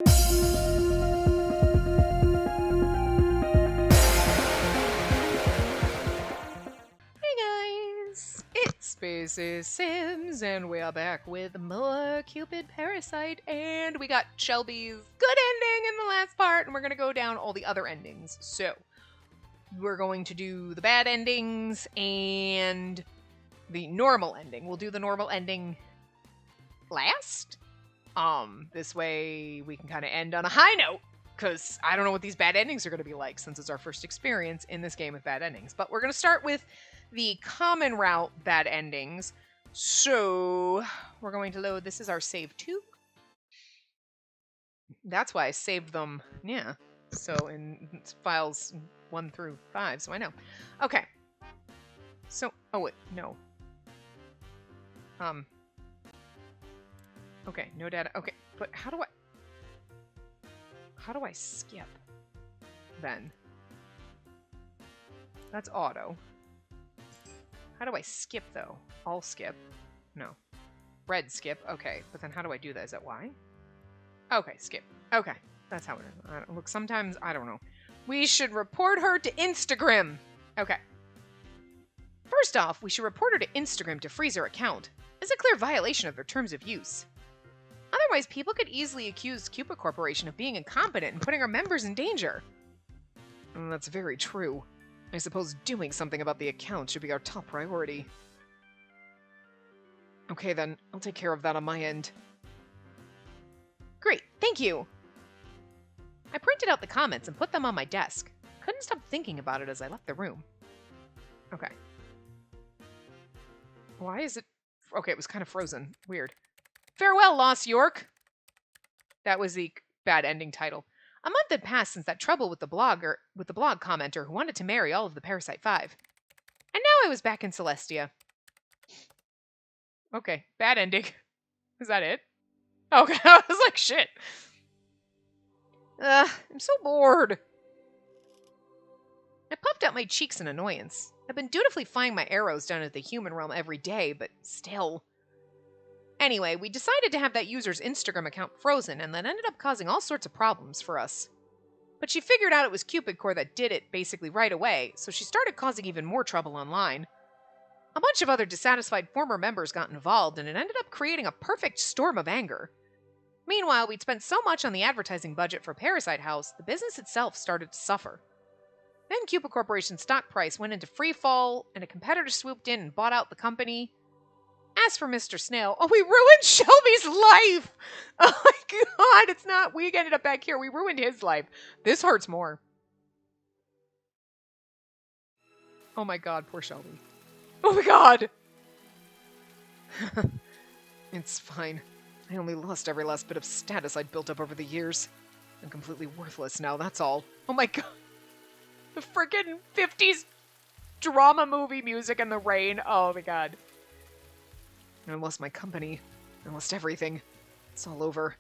It's Spacey Sims, and we are back with more Cupid Parasite, and we got Shelby's good ending in the last part, and we're going to go down all the other endings. So, we're going to do the bad endings and the normal ending. We'll do the normal ending last. This way we can kind of end on a high note, because I don't know what these bad endings are going to be like, since it's our first experience in this game with bad endings. But we're going to start with the common route bad endings. So we're going to load. This is our save 2. That's why I saved them. Yeah. So in files 1 through 5. So I know. Okay. So, oh wait, no. Okay, no data. Okay, but how do I skip then? That's auto. How do I skip, though? All skip. No. Red skip. Okay, but then how do I do that? Is that Y? Okay, skip. Okay, that's how it is. Look, sometimes, I don't know. We should report her to Instagram. Okay. First off, we should report her to Instagram to freeze her account. It's a clear violation of their terms of use. Otherwise, people could easily accuse Cupid Corporation of being incompetent and putting our members in danger. That's very true. I suppose doing something about the account should be our top priority. Okay then, I'll take care of that on my end. Great, thank you! I printed out the comments and put them on my desk. Couldn't stop thinking about it as I left the room. Okay. Why is it... Okay, it was kind of frozen. Weird. Farewell, Lost York! That was the bad ending title. A month had passed since that trouble with the blog commenter who wanted to marry all of the Parasite 5. And now I was back in Celestia. Okay, bad ending. Is that it? Okay, I was like, shit. I'm so bored. I puffed out my cheeks in annoyance. I've been dutifully flying my arrows down at the human realm every day, but still. Anyway, we decided to have that user's Instagram account frozen, and that ended up causing all sorts of problems for us. But she figured out it was Cupid Core that did it basically right away, so she started causing even more trouble online. A bunch of other dissatisfied former members got involved, and it ended up creating a perfect storm of anger. Meanwhile, we'd spent so much on the advertising budget for Parasite House, the business itself started to suffer. Then Cupid Corporation's stock price went into free fall, and a competitor swooped in and bought out the company. As for Mr. Snail, oh, we ruined Shelby's life! Oh my god, it's not, we ended up back here, we ruined his life. This hurts more. Oh my god, poor Shelby. Oh my god! It's fine. I only lost every last bit of status I'd built up over the years. I'm completely worthless now, that's all. Oh my god. The frickin' 50s drama movie music in the rain. Oh my god. I lost my company. I lost everything. It's all over.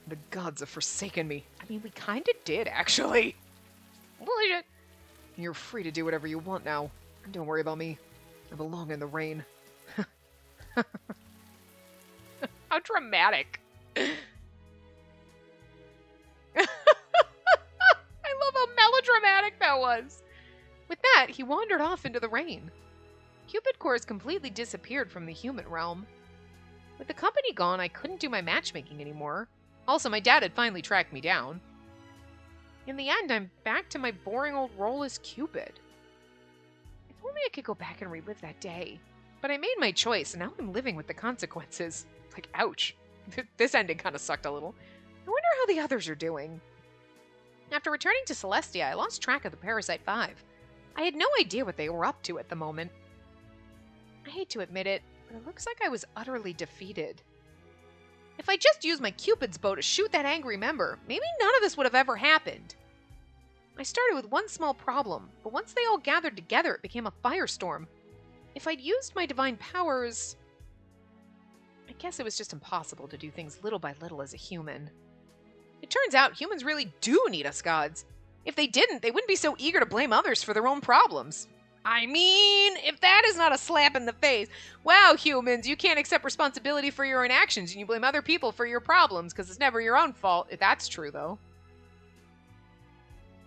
The gods have forsaken me. I mean, we kinda did, actually. Holy shit. You're free to do whatever you want now. Don't worry about me. I belong in the rain. How dramatic. I love how melodramatic that was. With that, he wandered off into the rain. Cupid Core has completely disappeared from the human realm. With the company gone, I couldn't do my matchmaking anymore. Also, my dad had finally tracked me down. In the end, I'm back to my boring old role as Cupid. If only I could go back and relive that day. But I made my choice, and now I'm living with the consequences. Like, ouch. This ending kind of sucked a little. I wonder how the others are doing. After returning to Celestia, I lost track of the Parasite 5. I had no idea what they were up to at the moment. I hate to admit it, but it looks like I was utterly defeated. If I just used my Cupid's bow to shoot that angry member, maybe none of this would have ever happened. I started with one small problem, but once they all gathered together, it became a firestorm. If I'd used my divine powers... I guess it was just impossible to do things little by little as a human. It turns out humans really do need us gods. If they didn't, they wouldn't be so eager to blame others for their own problems. I mean, if that is not a slap in the face. Wow, humans, you can't accept responsibility for your own actions and you blame other people for your problems because it's never your own fault. That's true, though.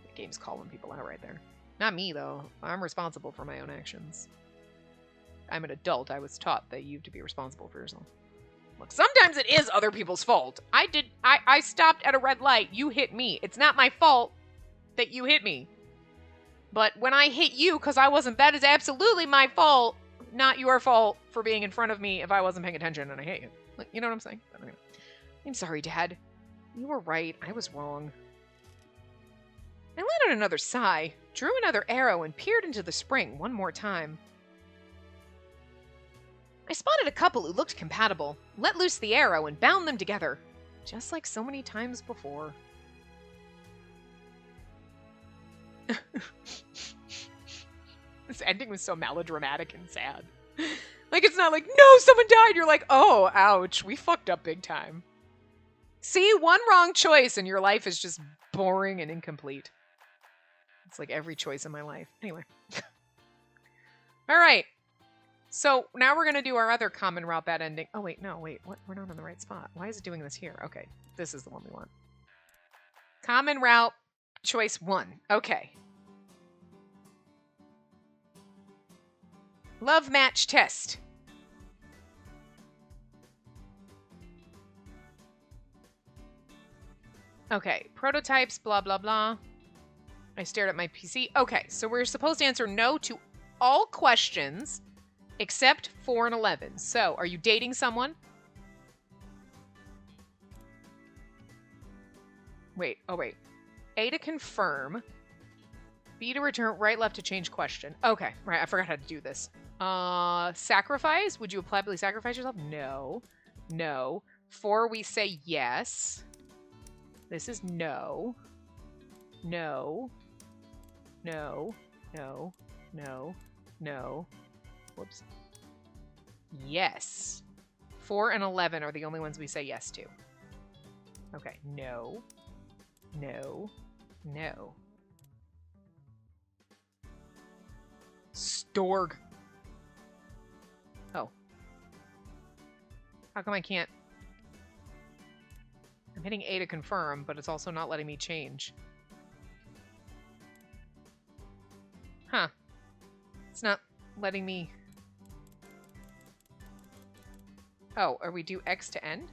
The game's calling people out right there. Not me, though. I'm responsible for my own actions. I'm an adult. I was taught that you have to be responsible for yourself. Look, sometimes it is other people's fault. I stopped at a red light. You hit me. It's not my fault that you hit me. But when I hit you because I wasn't, that is absolutely my fault, not your fault for being in front of me if I wasn't paying attention and I hit you. Like, you know what I'm saying? Anyway. I'm sorry, Dad. You were right. I was wrong. I let out another sigh, drew another arrow, and peered into the spring one more time. I spotted a couple who looked compatible, let loose the arrow, and bound them together, just like so many times before. This ending was so melodramatic and sad. Like, it's not like, no, someone died. You're like, oh, ouch, we fucked up big time. See, one wrong choice and your life is just boring and incomplete. It's like every choice in my life. Anyway. All right. So now we're going to do our other common route bad ending. Oh, wait, no, wait. What? We're not on the right spot. Why is it doing this here? Okay, this is the one we want. Common route, choice 1. Okay. Love match test. Okay, prototypes, blah, blah, blah. I stared at my PC. Okay, so we're supposed to answer no to all questions except 4 and 11. So, are you dating someone? Wait, oh wait. A to confirm. B to return, right, left to change question. Okay, right, I forgot how to do this. Sacrifice? Would you happily sacrifice yourself? No. No. 4, we say yes. This is no. No. No. No. No. No. Whoops. Yes. 4 and 11 are the only ones we say yes to. Okay. No. No. No. Storg. Oh. How come I can't? I'm hitting A to confirm, but it's also not letting me change. Huh. It's not letting me... Oh, are we do X to end?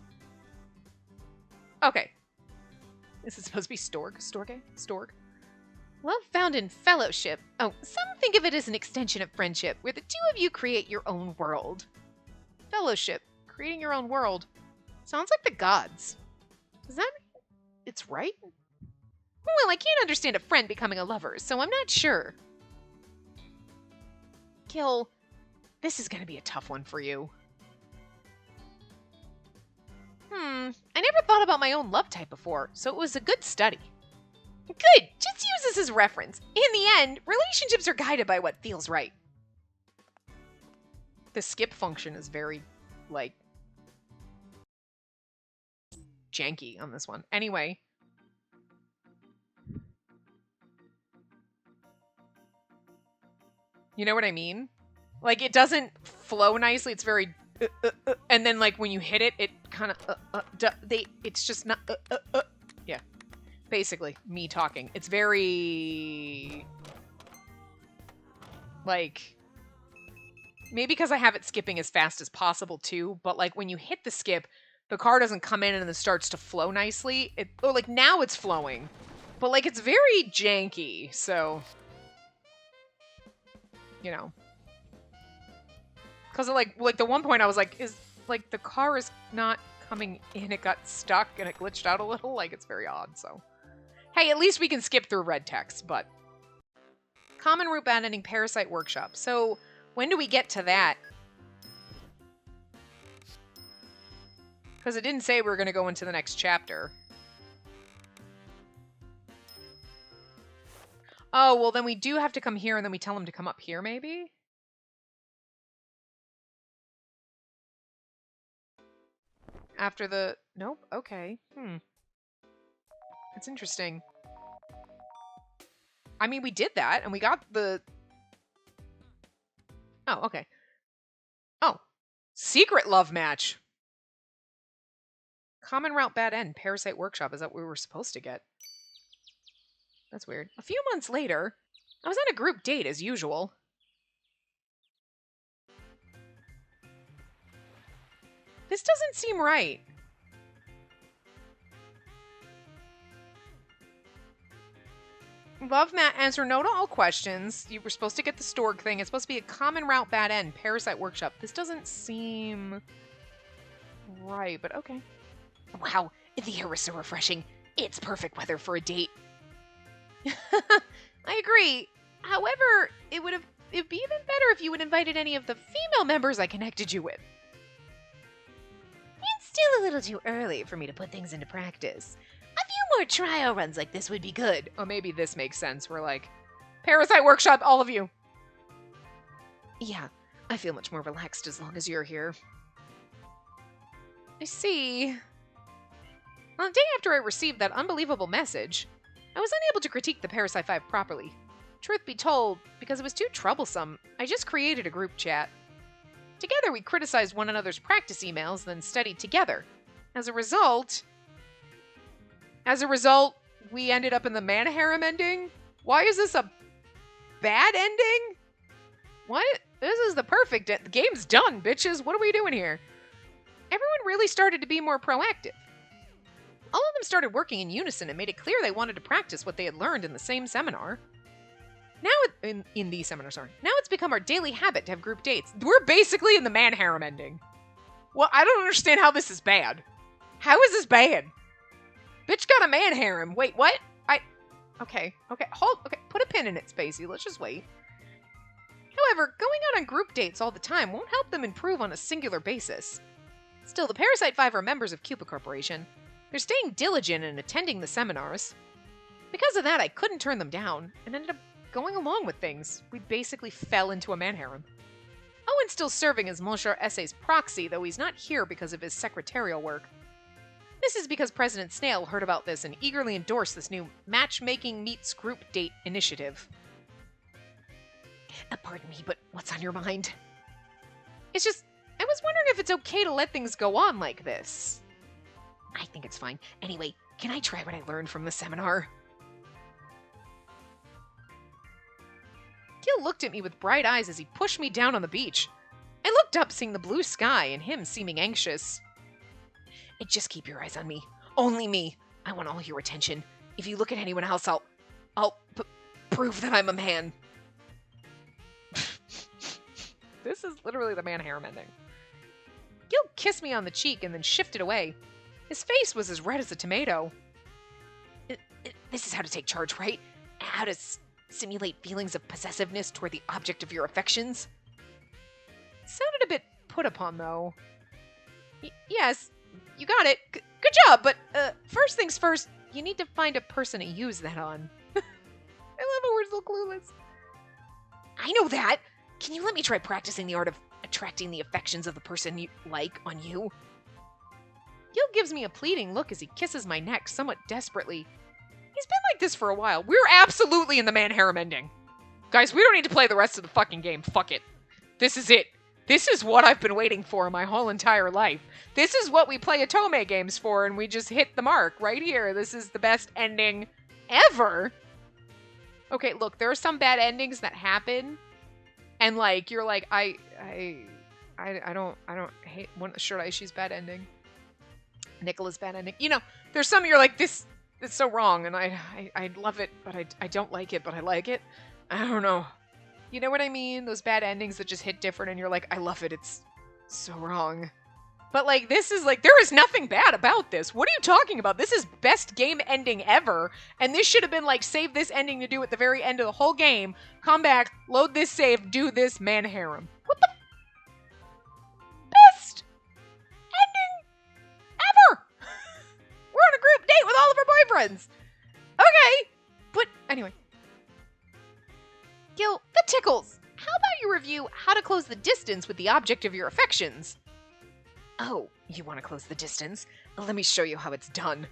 Okay. This is supposed to be Storg. Storge? Storg? Love found in fellowship. Oh, some think of it as an extension of friendship, where the two of you create your own world. Fellowship. Creating your own world. Sounds like the gods. Does that mean it's right? Well, I can't understand a friend becoming a lover, so I'm not sure. Gil, this is going to be a tough one for you. I never thought about my own love type before, so it was a good study. Good, just use this as reference. In the end, relationships are guided by what feels right. The skip function is very, like, janky on this one. Anyway. You know what I mean? Like, it doesn't flow nicely. It's very... and then, like, when you hit it, it kind of... it's just not... Yeah. Basically, me talking. It's very... Like... Maybe because I have it skipping as fast as possible, too. But, like, when you hit the skip, the car doesn't come in and it starts to flow nicely. Or, like, now it's flowing. But, like, it's very janky, so... You know. Because, like the one point I was like, is, like, the car is not coming in. It got stuck and it glitched out a little. Like, it's very odd, so. Hey, at least we can skip through red text, but. Common route bad ending Parasite Workshop. So, when do we get to that? Because it didn't say we were going to go into the next chapter. Oh, well, then we do have to come here, and then we tell him to come up here, maybe? After the... Nope, okay. That's interesting. I mean, we did that, and we got the Oh, okay. Oh, secret love match. Common route bad end. Parasite Workshop. Is that what we were supposed to get? That's weird. A few months later, I was on a group date as usual. This doesn't seem right. Love Matt, answer no to all questions. You were supposed to get the Storg thing. It's supposed to be a common route bad end. Parasite Workshop. This doesn't seem right, but okay. Wow, the air was so refreshing. It's perfect weather for a date. I agree. However, it'd be even better if you had invited any of the female members I connected you with. It's still a little too early for me to put things into practice. A few more trial runs like this would be good. Or maybe this makes sense. We're like, Parasite Workshop, all of you. Yeah, I feel much more relaxed as long as you're here. I see. On the day after I received that unbelievable message, I was unable to critique the Parasite 5 properly. Truth be told, because it was too troublesome, I just created a group chat. Together we criticized one another's practice emails, then studied together. As a result, we ended up in the Manhair Mending? Why is this a bad ending? What? This is the perfect the game's done, bitches. What are we doing here? Everyone really started to be more proactive. All of them started working in unison and made it clear they wanted to practice what they had learned in the same seminar. Now, in the seminar, sorry. Now it's become our daily habit to have group dates. We're basically in the Manhair Mending. Well, I don't understand how this is bad. How is this bad? Bitch got a man harem. Wait, what? Okay, put a pin in it, Spacey. Let's just wait. However, going out on group dates all the time won't help them improve on a singular basis. Still, the Parasite 5 are members of Cupid Corporation. They're staying diligent in attending the seminars. Because of that, I couldn't turn them down, and ended up going along with things. We basically fell into a man harem. Owen's still serving as Monsieur Essay's proxy, though he's not here because of his secretarial work. This is because President Snail heard about this and eagerly endorsed this new matchmaking meets group date initiative. Pardon me, but what's on your mind? It's just, I was wondering if it's okay to let things go on like this. I think it's fine. Anyway, can I try what I learned from the seminar? Gil looked at me with bright eyes as he pushed me down on the beach. I looked up, seeing the blue sky and him seeming anxious. Just keep your eyes on me. Only me. I want all your attention. If you look at anyone else, I'll prove that I'm a man. This is literally the Manhair Mending. Gil kissed me on the cheek and then shifted away. His face was as red as a tomato. This is how to take charge, right? How to simulate feelings of possessiveness toward the object of your affections? Sounded a bit put upon, though. Yes, you got it. Good job, but first things first, you need to find a person to use that on. I love how we're so clueless. I know that! Can you let me try practicing the art of attracting the affections of the person you like on you? Gil gives me a pleading look as he kisses my neck somewhat desperately. He's been like this for a while. We're absolutely in the Manhair Mending. Guys, we don't need to play the rest of the fucking game. Fuck it. This is it. This is what I've been waiting for my whole entire life. This is what we play Otome games for, and we just hit the mark right here. This is the best ending ever. Okay, look, there are some bad endings that happen, and like you're like, I don't hate Shirt Aishi's bad ending. Nicola's bad ending. You know, there's some you're like, this is so wrong, and I love it, but I don't like it, but I like it. I don't know. You know what I mean? Those bad endings that just hit different and you're like, I love it, it's so wrong. But like, this is like, there is nothing bad about this. What are you talking about? This is best game ending ever. And this should have been like, save this ending to do at the very end of the whole game. Come back, load this save, do this Manharem. What the best ending ever? We're on a group date with all of our boyfriends. Okay. But anyway. Gil, the tickles! How about you review how to close the distance with the object of your affections? Oh, you want to close the distance? Let me show you how it's done.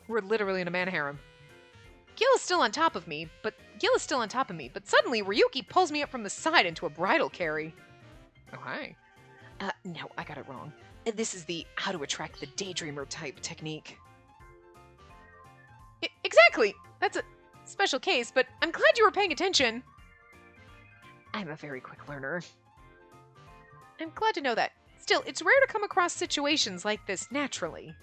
We're literally in a Manharem. Gil is still on top of me, but suddenly Ryuki pulls me up from the side into a bridal carry. Oh, hi. No, I got it wrong. This is the how to attract the daydreamer type technique. Exactly! That's a special case, but I'm glad you were paying attention. I'm a very quick learner. I'm glad to know that. Still, it's rare to come across situations like this naturally.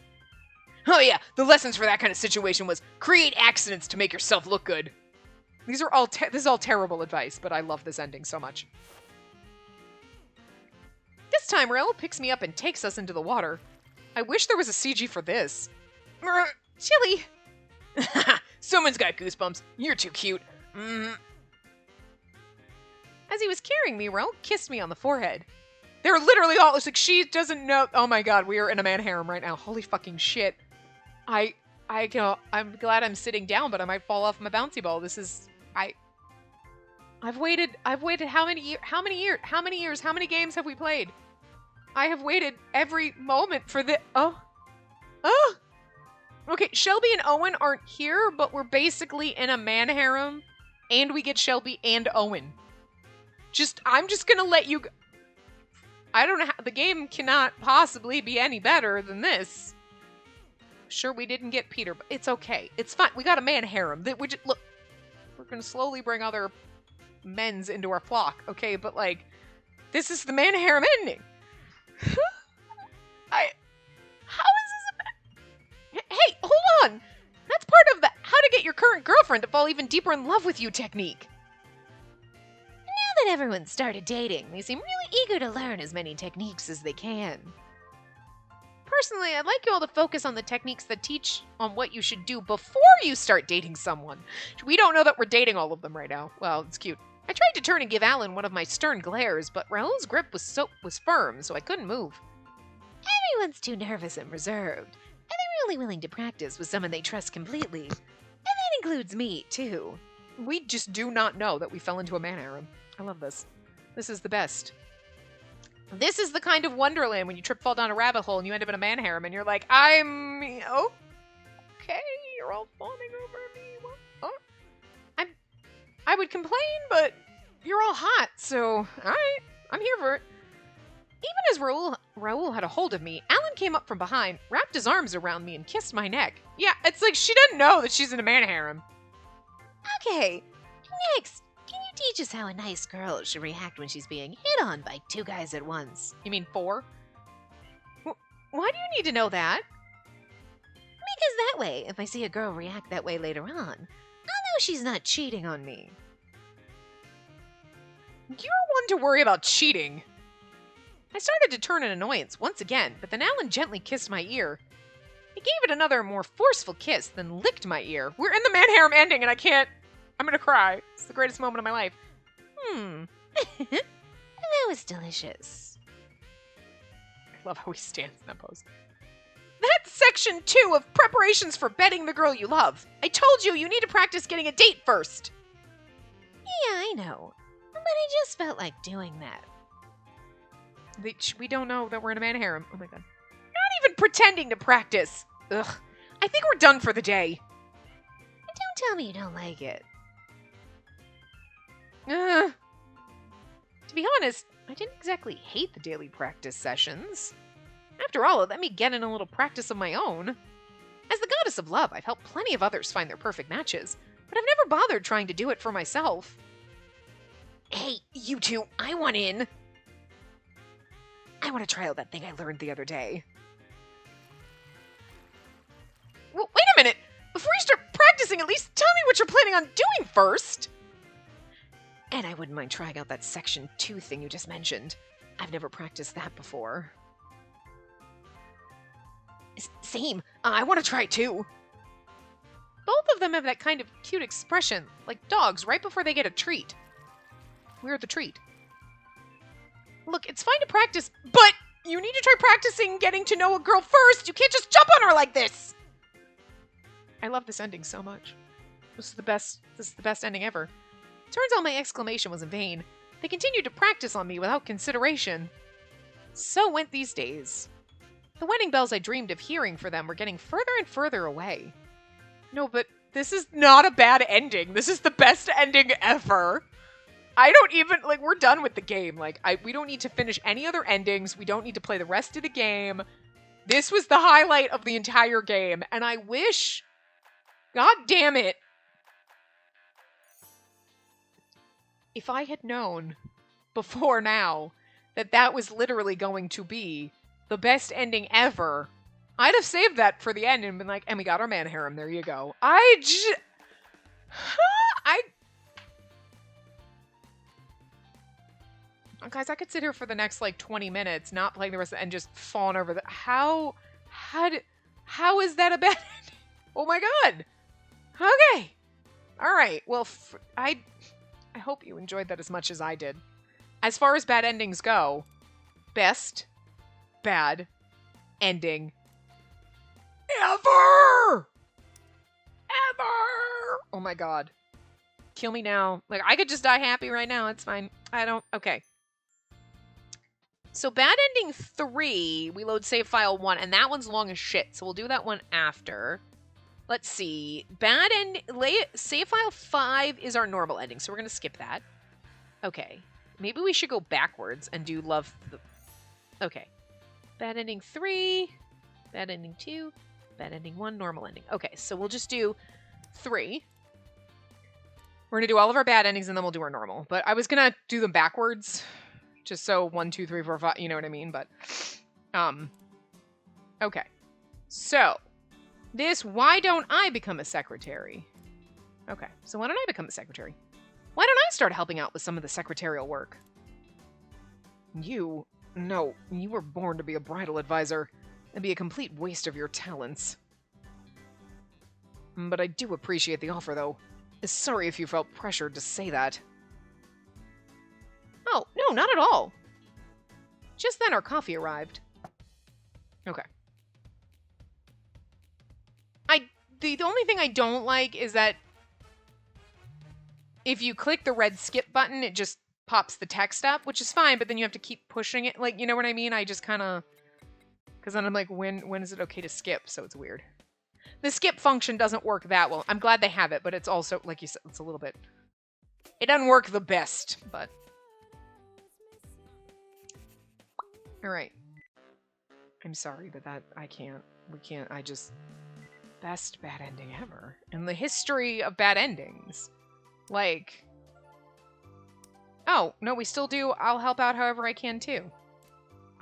Oh yeah, the lessons for that kind of situation was create accidents to make yourself look good. This is all terrible advice, but I love this ending so much. This time, Raoul picks me up and takes us into the water. I wish there was a CG for this. Chilly. Someone's got goosebumps. You're too cute. As he was carrying me, Raoul kissed me on the forehead. They're literally all, it's like she doesn't know. Oh my god, we are in a man harem right now. Holy fucking shit. I'm glad I'm sitting down, but I might fall off my bouncy ball. This is, I've waited how many years, how many games have we played? I have waited every moment for the, okay, Shelby and Owen aren't here, but we're basically in a man harem, and we get Shelby and Owen. I'm just gonna let you, I don't know how, the game cannot possibly be any better than this. Sure, we didn't get Peter, but it's okay. It's fine. We got a man harem. Look, we're gonna slowly bring other men's into our flock, okay? But like, this is the man harem ending. How is this hey, hold on! That's part of the how to get your current girlfriend to fall even deeper in love with you technique. Now that everyone's started dating, they seem really eager to learn as many techniques as they can. Personally, I'd like you all to focus on the techniques that teach on what you should do before you start dating someone. We don't know that we're dating all of them right now. Well, it's cute. I tried to turn and give Alan one of my stern glares, but Raoul's grip was firm, so I couldn't move. Everyone's too nervous and reserved, and they're only willing to practice with someone they trust completely. And that includes me, too. We just do not know that we fell into a man harem. I love this. This is the best. This is the kind of wonderland when you fall down a rabbit hole and you end up in a man harem and you're like, okay, you're all fawning over me. I would complain, but you're all hot, so alright, I'm here for it. Even as Raoul had a hold of me, Alan came up from behind, wrapped his arms around me, and kissed my neck. Yeah, it's like she doesn't know that she's in a man harem. Okay, next, can you teach us how a nice girl should react when she's being hit on by two guys at once? You mean 4? Why do you need to know that? Because that way, if I see a girl react that way later on, I'll know she's not cheating on me. You're one to worry about cheating. I started to turn in annoyance once again, but then Alan gently kissed my ear. He gave it another, more forceful kiss, then licked my ear. We're in the man harem ending, and I'm gonna cry. It's the greatest moment of my life. That was delicious. I love how he stands in that pose. That's section 2 of preparations for bedding the girl you love. I told you need to practice getting a date first. Yeah, I know. But I just felt like doing that. We don't know that we're in a man harem. Oh my god. Not even pretending to practice. Ugh. I think we're done for the day. Don't tell me you don't like it. To be honest, I didn't exactly hate the daily practice sessions. After all, let me get in a little practice of my own. As the goddess of love, I've helped plenty of others find their perfect matches, but I've never bothered trying to do it for myself. Hey, you two, I want in. I want to try out that thing I learned the other day. Well, wait a minute! Before you start practicing, at least tell me what you're planning on doing first! And I wouldn't mind trying out that section 2 thing you just mentioned. I've never practiced that before. Same. I want to try it too. Both of them have that kind of cute expression, like dogs right before they get a treat. We're the treat. Look, it's fine to practice, but you need to try practicing getting to know a girl first. You can't just jump on her like this. I love this ending so much. This is the best ending ever. Turns out my exclamation was in vain. They continued to practice on me without consideration. So went these days. The wedding bells I dreamed of hearing for them were getting further and further away. No, but This is not a bad ending. This is the best ending ever. I don't even, like, we're done with the game. Like, we don't need to finish any other endings. We don't need to play the rest of the game. This was the highlight of the entire game. And I wish, god damn it, if I had known before now that that was literally going to be the best ending ever, I'd have saved that for the end and been like, and we got our Manhair. There you go. Guys, I could sit here for the next, like, 20 minutes, not playing the rest of it, and just falling over the... How is that a bad ending? Oh my god! Okay! Alright, well, I hope you enjoyed that as much as I did. As far as bad endings go, best bad ending ever! Ever! Oh my god. Kill me now. Like, I could just die happy right now. It's fine. Okay. So bad ending 3, we load save file 1, and that one's long as shit, so we'll do that one after. Let's see. Save file 5 is our normal ending, so we're going to skip that. Okay. Maybe we should go backwards and do love... Okay. Bad ending 3, bad ending 2, bad ending 1, normal ending. Okay, so we'll just do 3. We're going to do all of our bad endings, and then we'll do our normal. But I was going to do them backwards, just so 1, 2, 3, 4, 5, you know what I mean? But, okay. So, this, why don't I become a secretary? Okay, so why don't I become a secretary? Why don't I start helping out with some of the secretarial work? No, you were born to be a bridal advisor and be a complete waste of your talents. But I do appreciate the offer, though. Sorry if you felt pressured to say that. Oh, no, not at all. Just then our coffee arrived. Okay. The only thing I don't like is that if you click the red skip button, it just pops the text up, which is fine, but then you have to keep pushing it. Like, you know what I mean? I just kind of... Because then I'm like, when is it okay to skip? So it's weird. The skip function doesn't work that well. I'm glad they have it, but it's also, like you said, it's a little bit... It doesn't work the best, but... Alright. I'm sorry, but we can't, best bad ending ever. In the history of bad endings. Like... Oh, no, we still do. I'll help out however I can, too.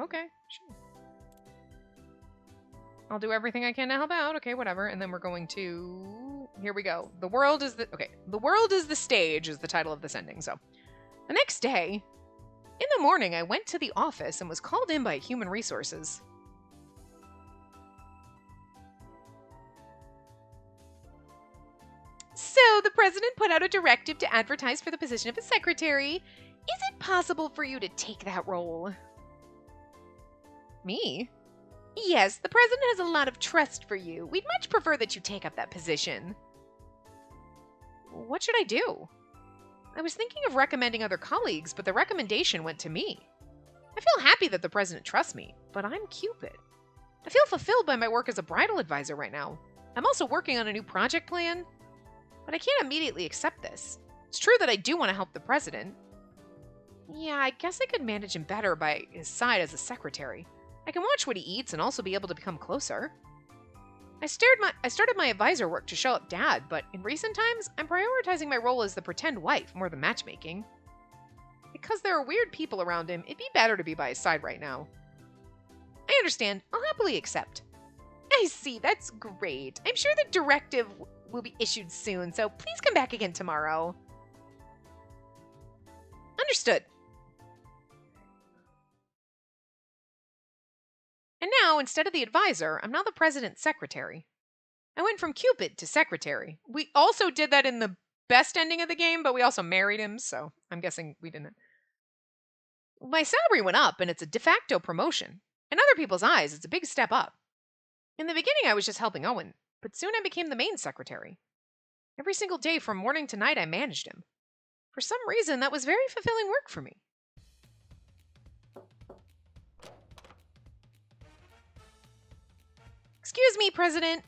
Okay, sure. I'll do everything I can to help out. Okay, whatever. And then we're going to... Here we go. The world is the... Okay. The world is the stage is the title of this ending, so... The next day, in the morning, I went to the office and was called in by Human Resources. So, the president put out a directive to advertise for the position of a secretary. Is it possible for you to take that role? Me? Yes, the president has a lot of trust for you. We'd much prefer that you take up that position. What should I do? I was thinking of recommending other colleagues, but the recommendation went to me. I feel happy that the president trusts me, but I'm Cupid. I feel fulfilled by my work as a bridal advisor right now. I'm also working on a new project plan, but I can't immediately accept this. It's true that I do want to help the president. Yeah, I guess I could manage him better by his side as a secretary. I can watch what he eats and also be able to become closer. I started my advisor work to show up Dad, but in recent times, I'm prioritizing my role as the pretend wife more than matchmaking. Because there are weird people around him, it'd be better to be by his side right now. I understand. I'll happily accept. I see. That's great. I'm sure the directive will be issued soon, so please come back again tomorrow. Understood. And now, instead of the advisor, I'm now the president's secretary. I went from Cupid to secretary. We also did that in the best ending of the game, but we also married him, so I'm guessing we didn't. My salary went up, and it's a de facto promotion. In other people's eyes, it's a big step up. In the beginning, I was just helping Owen, but soon I became the main secretary. Every single day from morning to night, I managed him. For some reason, that was very fulfilling work for me. Excuse me, President.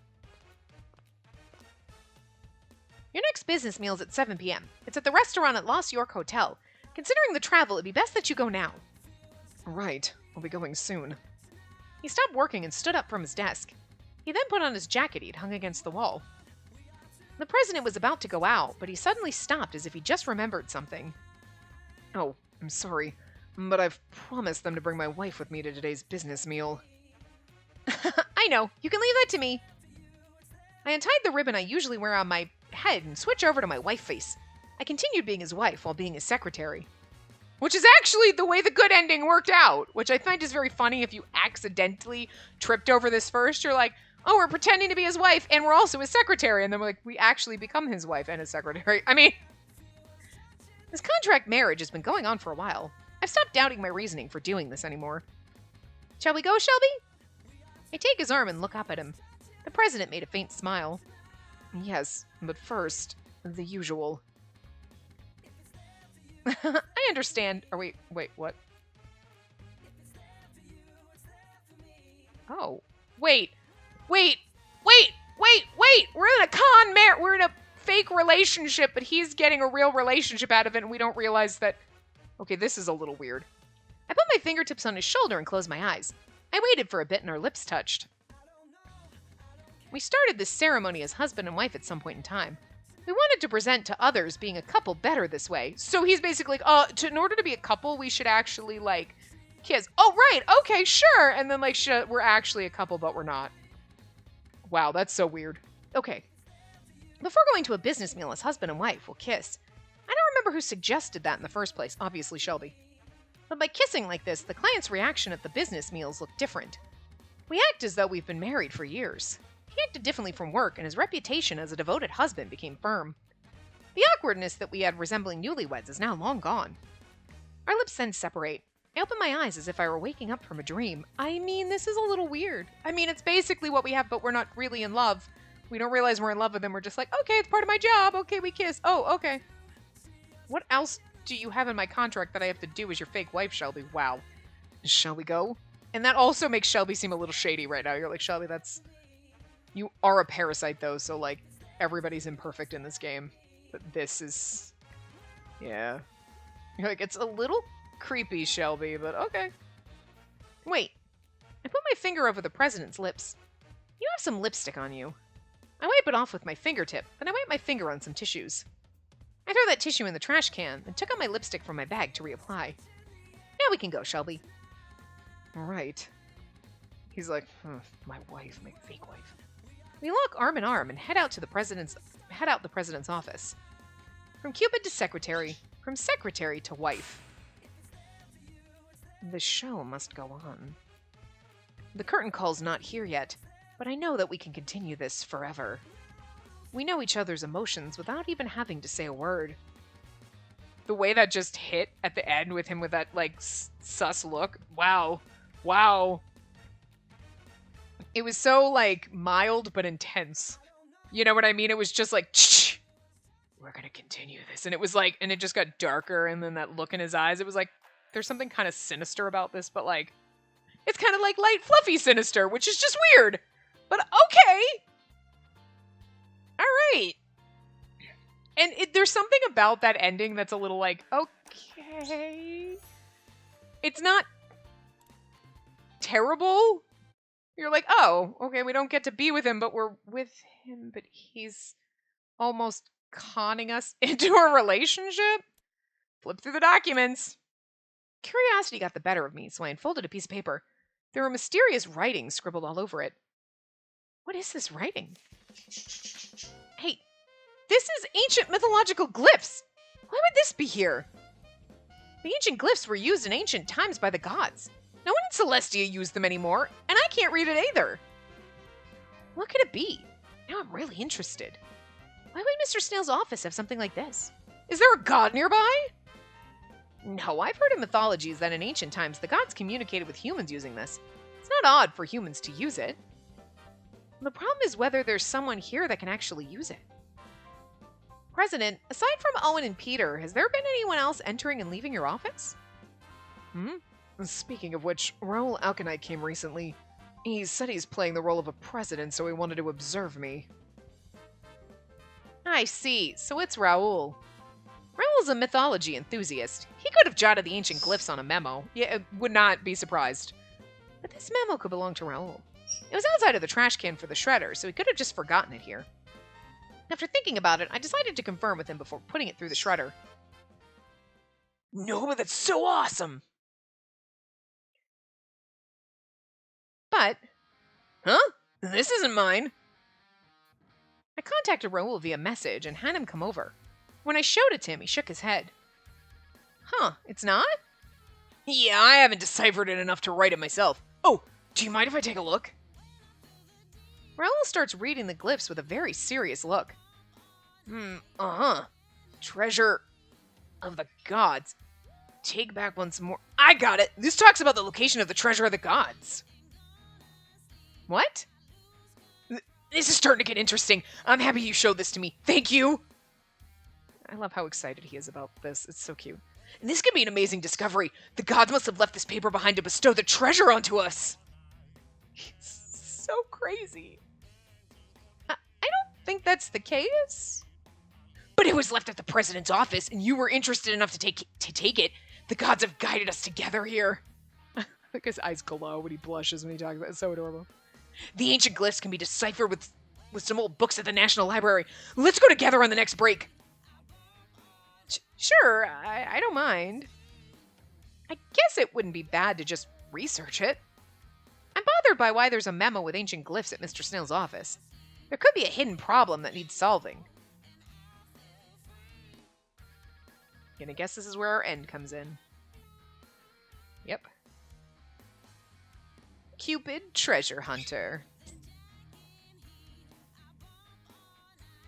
next business meal is at 7 p.m. It's at the restaurant at Lost York Hotel. Considering the travel, it'd be best that you go now. Right. I'll be going soon. He stopped working and stood up from his desk. He then put on his jacket he'd hung against the wall. The president was about to go out, but he suddenly stopped as if he just remembered something. Oh, I'm sorry, but I've promised them to bring my wife with me to today's business meal. I know. You can leave that to me. I untied the ribbon I usually wear on my head and switched over to my wife face. I continued being his wife while being his secretary. Which is actually the way the good ending worked out, which I find is very funny. If you accidentally tripped over this first, you're like, oh, we're pretending to be his wife, and we're also his secretary. And then we're like, we actually become his wife and his secretary. I mean, this contract marriage has been going on for a while. I've stopped doubting my reasoning for doing this anymore. Shall we go, Shelby? I take his arm and look up at him. The president made a faint smile. Yes, but first, the usual. I understand. Or wait, what? Oh, wait. We're in a we're in a fake relationship, but he's getting a real relationship out of it, and we don't realize that. Okay, this is a little weird. I put my fingertips on his shoulder and closed my eyes. I waited for a bit and our lips touched. We started this ceremony as husband and wife at some point in time. We wanted to present to others being a couple better this way. So he's basically like, in order to be a couple, we should actually, like, kiss. Oh, right, okay, sure. And then, like, we're actually a couple, but we're not. Wow, that's so weird. Okay. Before going to a business meal as husband and wife, we'll kiss. I don't remember who suggested that in the first place. Obviously, Shelby. But by kissing like this, the client's reaction at the business meals looked different. We act as though we've been married for years. He acted differently from work, and his reputation as a devoted husband became firm. The awkwardness that we had resembling newlyweds is now long gone. Our lips then separate. I open my eyes as if I were waking up from a dream. I mean, this is a little weird. I mean, it's basically what we have, but we're not really in love. We don't realize we're in love with him. We're just like, okay, it's part of my job. Okay, we kiss. Oh, okay. What else do you have in my contract that I have to do as your fake wife, Shelby? Wow. Shall we go? And that also makes Shelby seem a little shady right now. You're like, Shelby, that's... You are a parasite, though, so, like, everybody's imperfect in this game. But this is... Yeah. You're like, it's a little creepy, Shelby, but okay. Wait. I put my finger over the president's lips. You have some lipstick on you. I wipe it off with my fingertip, then I wipe my finger on some tissues. I throw that tissue in the trash can, and took out my lipstick from my bag to reapply. Now we can go, Shelby. Right. He's like, my wife, my fake wife. We lock arm in arm and head out the president's office. From Cupid to secretary, from secretary to wife. The show must go on. The curtain call's not here yet, but I know that we can continue this forever. We know each other's emotions without even having to say a word. The way that just hit at the end with him with that, like, sus look. Wow. Wow. It was so, like, mild but intense. You know what I mean? It was just like, shh, we're gonna continue this. And it was like, and it just got darker, and then that look in his eyes, it was like, there's something kind of sinister about this, but, like, it's kind of like light, fluffy sinister, which is just weird. But okay. All right. And there's something about that ending that's a little like, okay. It's not terrible. You're like, oh, okay, we don't get to be with him, but we're with him, but he's almost conning us into a relationship? Flip through the documents. Curiosity got the better of me, so I unfolded a piece of paper. There were mysterious writings scribbled all over it. What is this writing? Hey, this is ancient mythological glyphs. Why would this be here? The ancient glyphs were used in ancient times by the gods. No one in Celestia used them anymore, and I can't read it either. What could it be? Now I'm really interested. Why would Mr. Snail's office have something like this? Is there a god nearby? No, I've heard in mythologies that in ancient times the gods communicated with humans using this. It's not odd for humans to use it. The problem is whether there's someone here that can actually use it. President, aside from Owen and Peter, has there been anyone else entering and leaving your office? Speaking of which, Raoul Alkanite came recently. He said he's playing the role of a president, so he wanted to observe me. I see. So it's Raoul. Raoul's a mythology enthusiast. He could have jotted the ancient glyphs on a memo. Yeah, would not be surprised. But this memo could belong to Raoul. It was outside of the trash can for the shredder, so he could have just forgotten it here. After thinking about it, I decided to confirm with him before putting it through the shredder. No, but that's so awesome! But, huh? This isn't mine. I contacted Raoul via message and had him come over. When I showed it to him, he shook his head. Huh, it's not? Yeah, I haven't deciphered it enough to write it myself. Oh, do you mind if I take a look? Raoul starts reading the glyphs with a very serious look. Treasure of the gods. Take back once more. I got it! This talks about the location of the treasure of the gods. What? This is starting to get interesting. I'm happy you showed this to me. Thank you! I love how excited he is about this. It's so cute. And this could be an amazing discovery. The gods must have left this paper behind to bestow the treasure onto us. It's so crazy. I don't think that's the case. But it was left at the president's office, and you were interested enough to take it. The gods have guided us together here. Like his eyes glow when he blushes when he talks about it. It's so adorable. The ancient glyphs can be deciphered with some old books at the National Library. Let's go together on the next break. Sure, I don't mind. I guess it wouldn't be bad to just research it. I'm bothered by why there's a memo with ancient glyphs at Mr. Snail's office. There could be a hidden problem that needs solving. And I guess this is where our end comes in. Yep. Cupid, treasure hunter.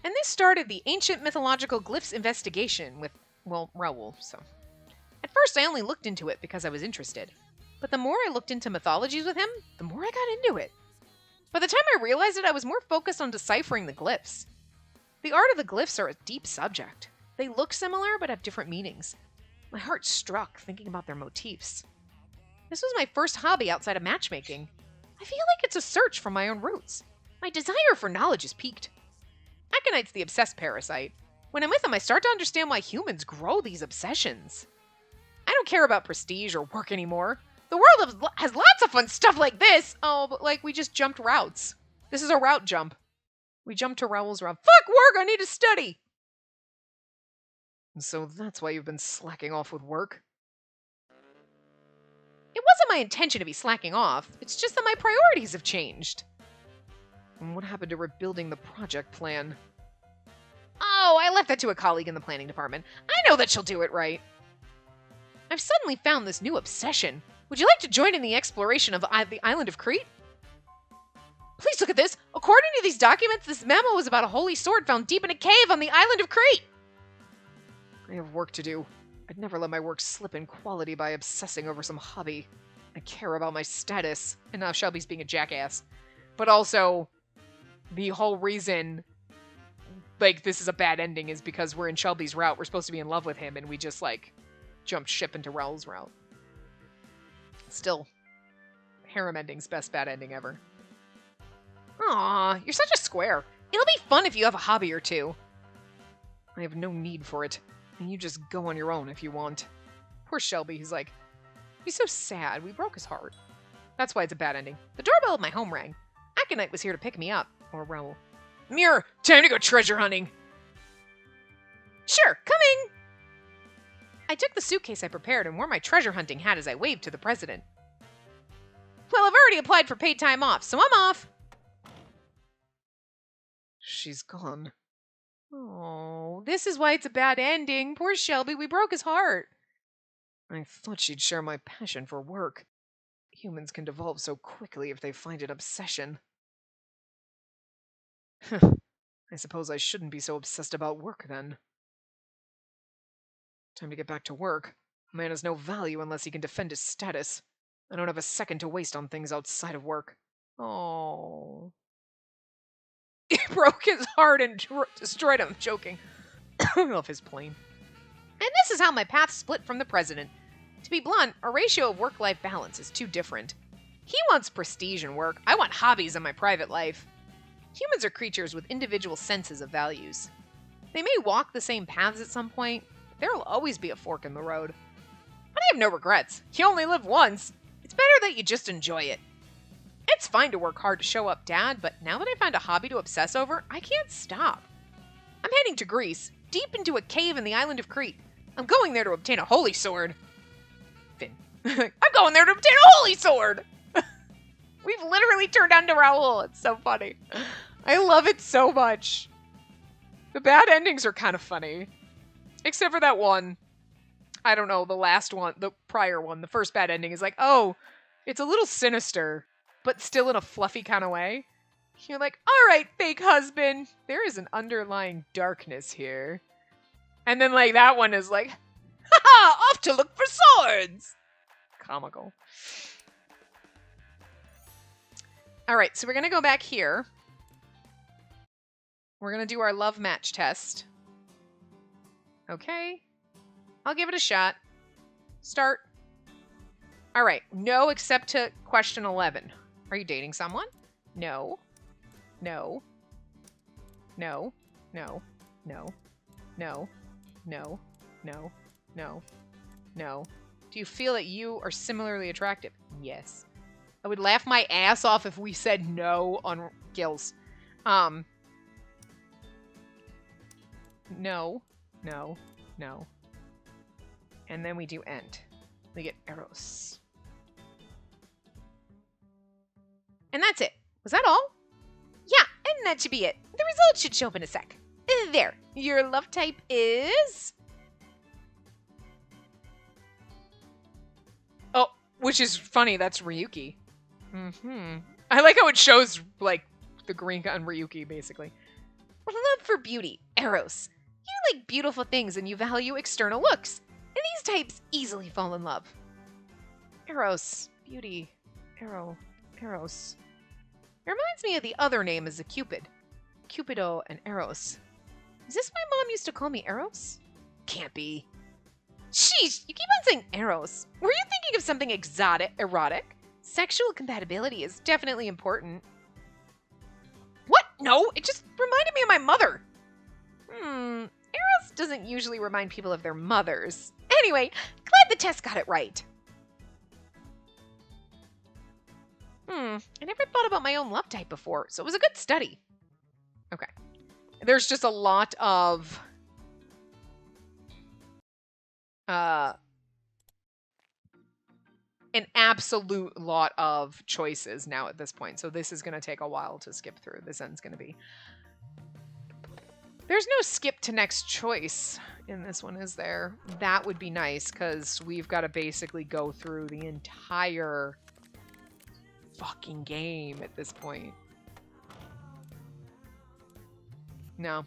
And this started the ancient mythological glyphs investigation with, well, Raoul, so. At first I only looked into it because I was interested. But the more I looked into mythologies with him, the more I got into it. By the time I realized it, I was more focused on deciphering the glyphs. The art of the glyphs are a deep subject. They look similar, but have different meanings. My heart struck thinking about their motifs. This was my first hobby outside of matchmaking. I feel like it's a search for my own roots. My desire for knowledge is piqued. Aconite's the obsessed parasite. When I'm with him, I start to understand why humans grow these obsessions. I don't care about prestige or work anymore. The world has lots of fun stuff like this. Oh, but like we just jumped routes. This is a route jump. We jumped to Raoul's route. Fuck work, I need to study! So that's why you've been slacking off with work? It wasn't my intention to be slacking off. It's just that my priorities have changed. And what happened to rebuilding the project plan? Oh, I left that to a colleague in the planning department. I know that she'll do it right. I've suddenly found this new obsession. Would you like to join in the exploration of the island of Crete? Please look at this. According to these documents, this memo is about a holy sword found deep in a cave on the island of Crete. I have work to do. I'd never let my work slip in quality by obsessing over some hobby. I care about my status. And now Shelby's being a jackass. But also, the whole reason, like, this is a bad ending is because we're in Shelby's route. We're supposed to be in love with him, and we just, like, jumped ship into Raoul's route. Still, Harem Mending's best bad ending ever. Aw, you're such a square. It'll be fun if you have a hobby or two. I have no need for it. And you just go on your own if you want. Poor Shelby, he's like, he's so sad. We broke his heart. That's why it's a bad ending. The doorbell of my home rang. Aconite was here to pick me up. Or Raoul. Mirror, time to go treasure hunting. Sure, coming! I took the suitcase I prepared and wore my treasure hunting hat as I waved to the president. Well, I've already applied for paid time off, so I'm off. She's gone. Oh, this is why it's a bad ending. Poor Shelby, we broke his heart. I thought she'd share my passion for work. Humans can devolve so quickly if they find an obsession. I suppose I shouldn't be so obsessed about work then. Time to get back to work. A man has no value unless he can defend his status. I don't have a second to waste on things outside of work. Oh. He broke his heart and destroyed him. I'm joking. I love his plane. And this is how my path split from the president. To be blunt, our ratio of work-life balance is too different. He wants prestige and work. I want hobbies in my private life. Humans are creatures with individual senses of values. They may walk the same paths at some point, but there'll always be a fork in the road. But I have no regrets. You only live once. It's better that you just enjoy it. It's fine to work hard to show up, Dad, but now that I found a hobby to obsess over, I can't stop. I'm heading to Greece, deep into a cave in the island of Crete. I'm going there to obtain a holy sword. Finn. I'm going there to obtain a holy sword! We've literally turned on to Raoul. It's so funny. I love it so much. The bad endings are kind of funny. Except for that one. I don't know, the last one, the prior one. The first bad ending is like, oh, it's a little sinister, but still in a fluffy kind of way. You're like, all right, fake husband. There is an underlying darkness here. And then, like, that one is like, haha, off to look for swords. Comical. All right, so we're going to go back here. We're going to do our love match test. Okay. I'll give it a shot. Start. All right. No, except to question 11. Are you dating someone? No. No. No. No. No. No. No. No. No. No. Do you feel that you are similarly attractive? Yes. I would laugh my ass off if we said no on Gills. No. No. No. And then we do end. We get Eros. And that's it. Was that all? Yeah, and that should be it. The results should show up in a sec. There. Your love type is... Oh, which is funny. That's Ryuki. I like how it shows, like, the green on Ryuki, basically. Love for beauty. Eros. You like beautiful things and you value external looks. And these types easily fall in love. Eros. Beauty. Eros. It reminds me of the other name as a Cupid. Cupido and Eros. Is this my mom used to call me Eros? Can't be. Sheesh, you keep on saying Eros. Were you thinking of something erotic? Sexual compatibility is definitely important. What? No, it just reminded me of my mother. Eros doesn't usually remind people of their mothers. Anyway, glad the test got it right. I never thought about my own love type before, so it was a good study. Okay. There's just a lot of... an absolute lot of choices now at this point. So this is going to take a while to skip through. This end's going to be... There's no skip to next choice in this one, is there? That would be nice, because we've got to basically go through the entire fucking game at this point. No.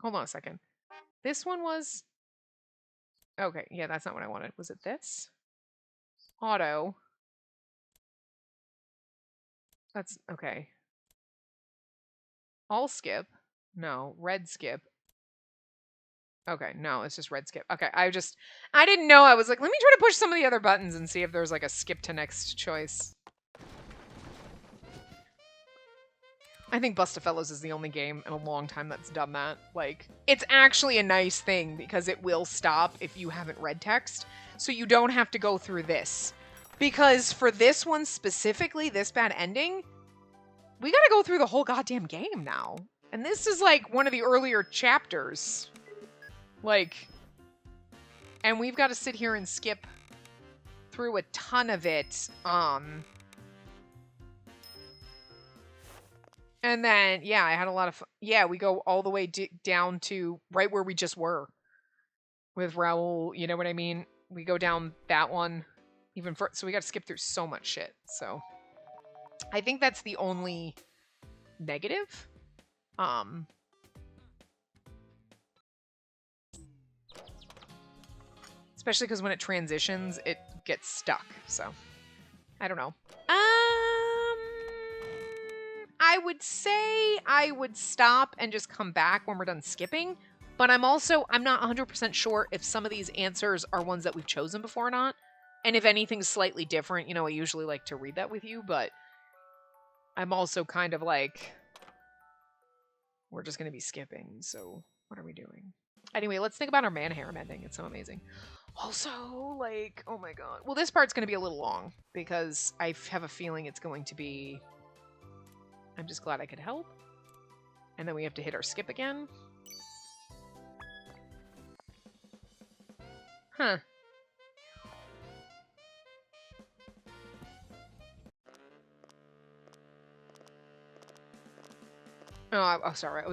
Hold on a second. This one was... Okay, yeah, that's not what I wanted. Was it this? Auto. That's... Okay. All skip. No. Red skip. Okay, no, it's just red skip. Okay, I didn't know. I was like, let me try to push some of the other buttons and see if there's like a skip to next choice. I think Bustafellows is the only game in a long time that's done that. Like, it's actually a nice thing because it will stop if you haven't read text. So you don't have to go through this. Because for this one specifically, this bad ending, we gotta go through the whole goddamn game now. And this is like one of the earlier chapters. Like, and we've got to sit here and skip through a ton of it. And then, yeah, I had a lot of fun. Yeah, we go all the way down to right where we just were with Raoul. You know what I mean? We go down that one even further. So we got to skip through so much shit. So I think that's the only negative. Especially because when it transitions, it gets stuck. So I don't know. I would say I would stop and just come back when we're done skipping, but I'm not 100% sure if some of these answers are ones that we've chosen before or not. And if anything's slightly different, you know, I usually like to read that with you, but I'm also kind of like, we're just going to be skipping. So what are we doing? Anyway, let's think about our Manhair Mending. It's so amazing. Also, like, oh my god. Well, this part's going to be a little long because I have a feeling it's going to be... I'm just glad I could help. And then we have to hit our skip again. Huh. Oh, sorry.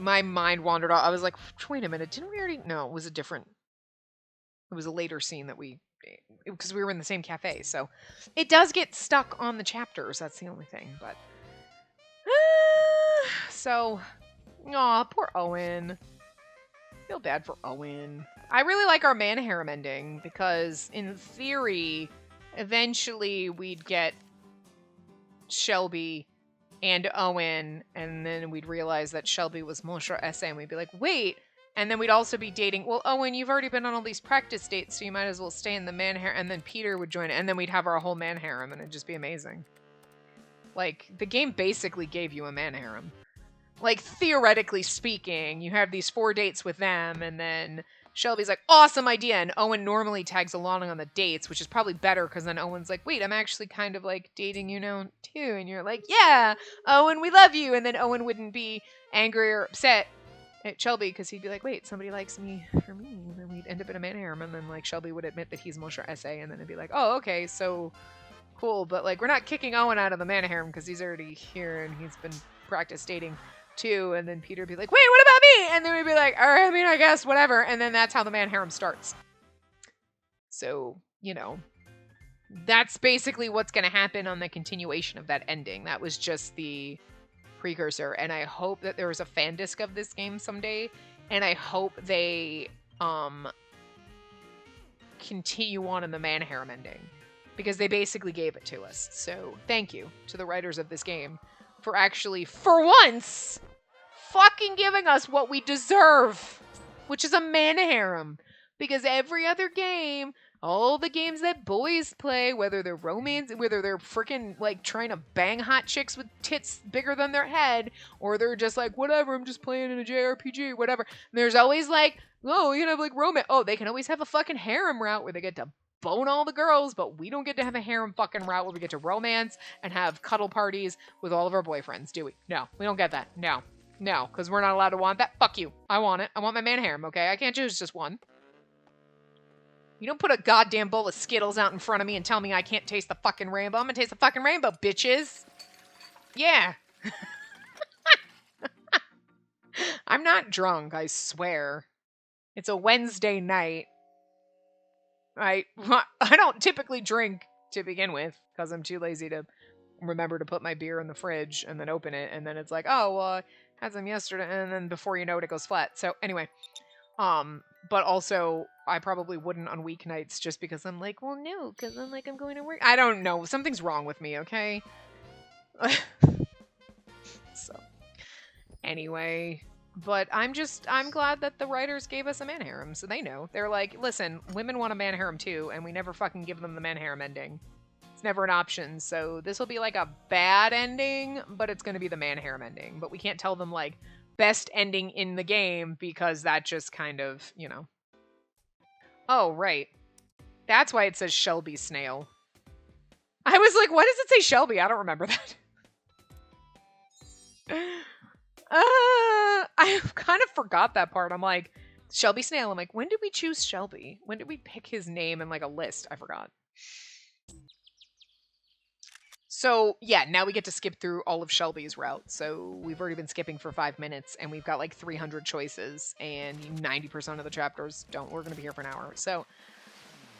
My mind wandered off. I was like, wait a minute. Didn't we already? No, it was a different. It was a later scene that because we were in the same cafe. So it does get stuck on the chapters. That's the only thing. But so, aw, poor Owen. Feel bad for Owen. I really like our Manhair Mending because, in theory, eventually we'd get Shelby and Owen, and then we'd realize that Shelby was Monsieur Essay, and we'd be like, wait. And then we'd also be dating, well, Owen, you've already been on all these practice dates, so you might as well stay in the Manhair. And then Peter would join, and then we'd have our whole Manharem, and it'd just be amazing. Like, the game basically gave you a Manharem. Like, theoretically speaking, you have these 4 dates with them, and then Shelby's like, awesome idea, and Owen normally tags along on the dates, which is probably better, because then Owen's like, wait, I'm actually kind of, like, dating you now, too, and you're like, yeah, Owen, we love you, and then Owen wouldn't be angry or upset at Shelby, because he'd be like, wait, somebody likes me for me, and then we'd end up in a Manharem, and then, like, Shelby would admit that he's Monsieur Essay, and then it'd be like, oh, okay, so cool, but, like, we're not kicking Owen out of the Manharem, because he's already here, and he's been practice dating too, and then Peter would be like, wait, what about me? And then we'd be like, all right, I mean, I guess, whatever. And then that's how the Manharem starts. So, you know, that's basically what's going to happen on the continuation of that ending. That was just the precursor. And I hope that there was a fan disc of this game someday. And I hope they continue on in the Manhair Mending, because they basically gave it to us. So thank you to the writers of this game for actually, for once, fucking giving us what we deserve, which is a Manharem. Because every other game, all the games that boys play, whether they're romance, whether they're freaking, like, trying to bang hot chicks with tits bigger than their head, or they're just like, whatever, I'm just playing in a JRPG, whatever. There's always like, oh, you can have, like, romance. Oh, they can always have a fucking harem route where they get to bone all the girls, but we don't get to have a harem fucking route where we get to romance and have cuddle parties with all of our boyfriends, do we? No, we don't get that. No, because we're not allowed to want that. Fuck you. I want it. I want my Manharem, okay? I can't choose just one. You don't put a goddamn bowl of Skittles out in front of me and tell me I can't taste the fucking rainbow. I'm gonna taste the fucking rainbow, bitches. Yeah. I'm not drunk, I swear. It's a Wednesday night. I don't typically drink to begin with because I'm too lazy to remember to put my beer in the fridge and then open it, and then it's like, oh, well, I had some yesterday, and then before you know it, it goes flat. So anyway, but also I probably wouldn't on weeknights just because I'm like, well, no, because I'm like, I'm going to work. I don't know. Something's wrong with me, okay? So anyway, but I'm glad that the writers gave us a Manharem, so they know. They're like, listen, women want a Manharem too, and we never fucking give them the Manharem ending. It's never an option, so this will be like a bad ending, but it's going to be the Manharem ending. But we can't tell them, like, best ending in the game, because that just kind of, you know. Oh, right. That's why it says Shelby Snail. I was like, why does it say Shelby? I don't remember that. I kind of forgot that part. I'm like, Shelby Snail. I'm like, when did we choose Shelby? When did we pick his name in, like, a list? I forgot. So, yeah, now we get to skip through all of Shelby's route. So we've already been skipping for 5 minutes, and we've got, like, 300 choices, and 90% of the chapters don't. We're going to be here for an hour. So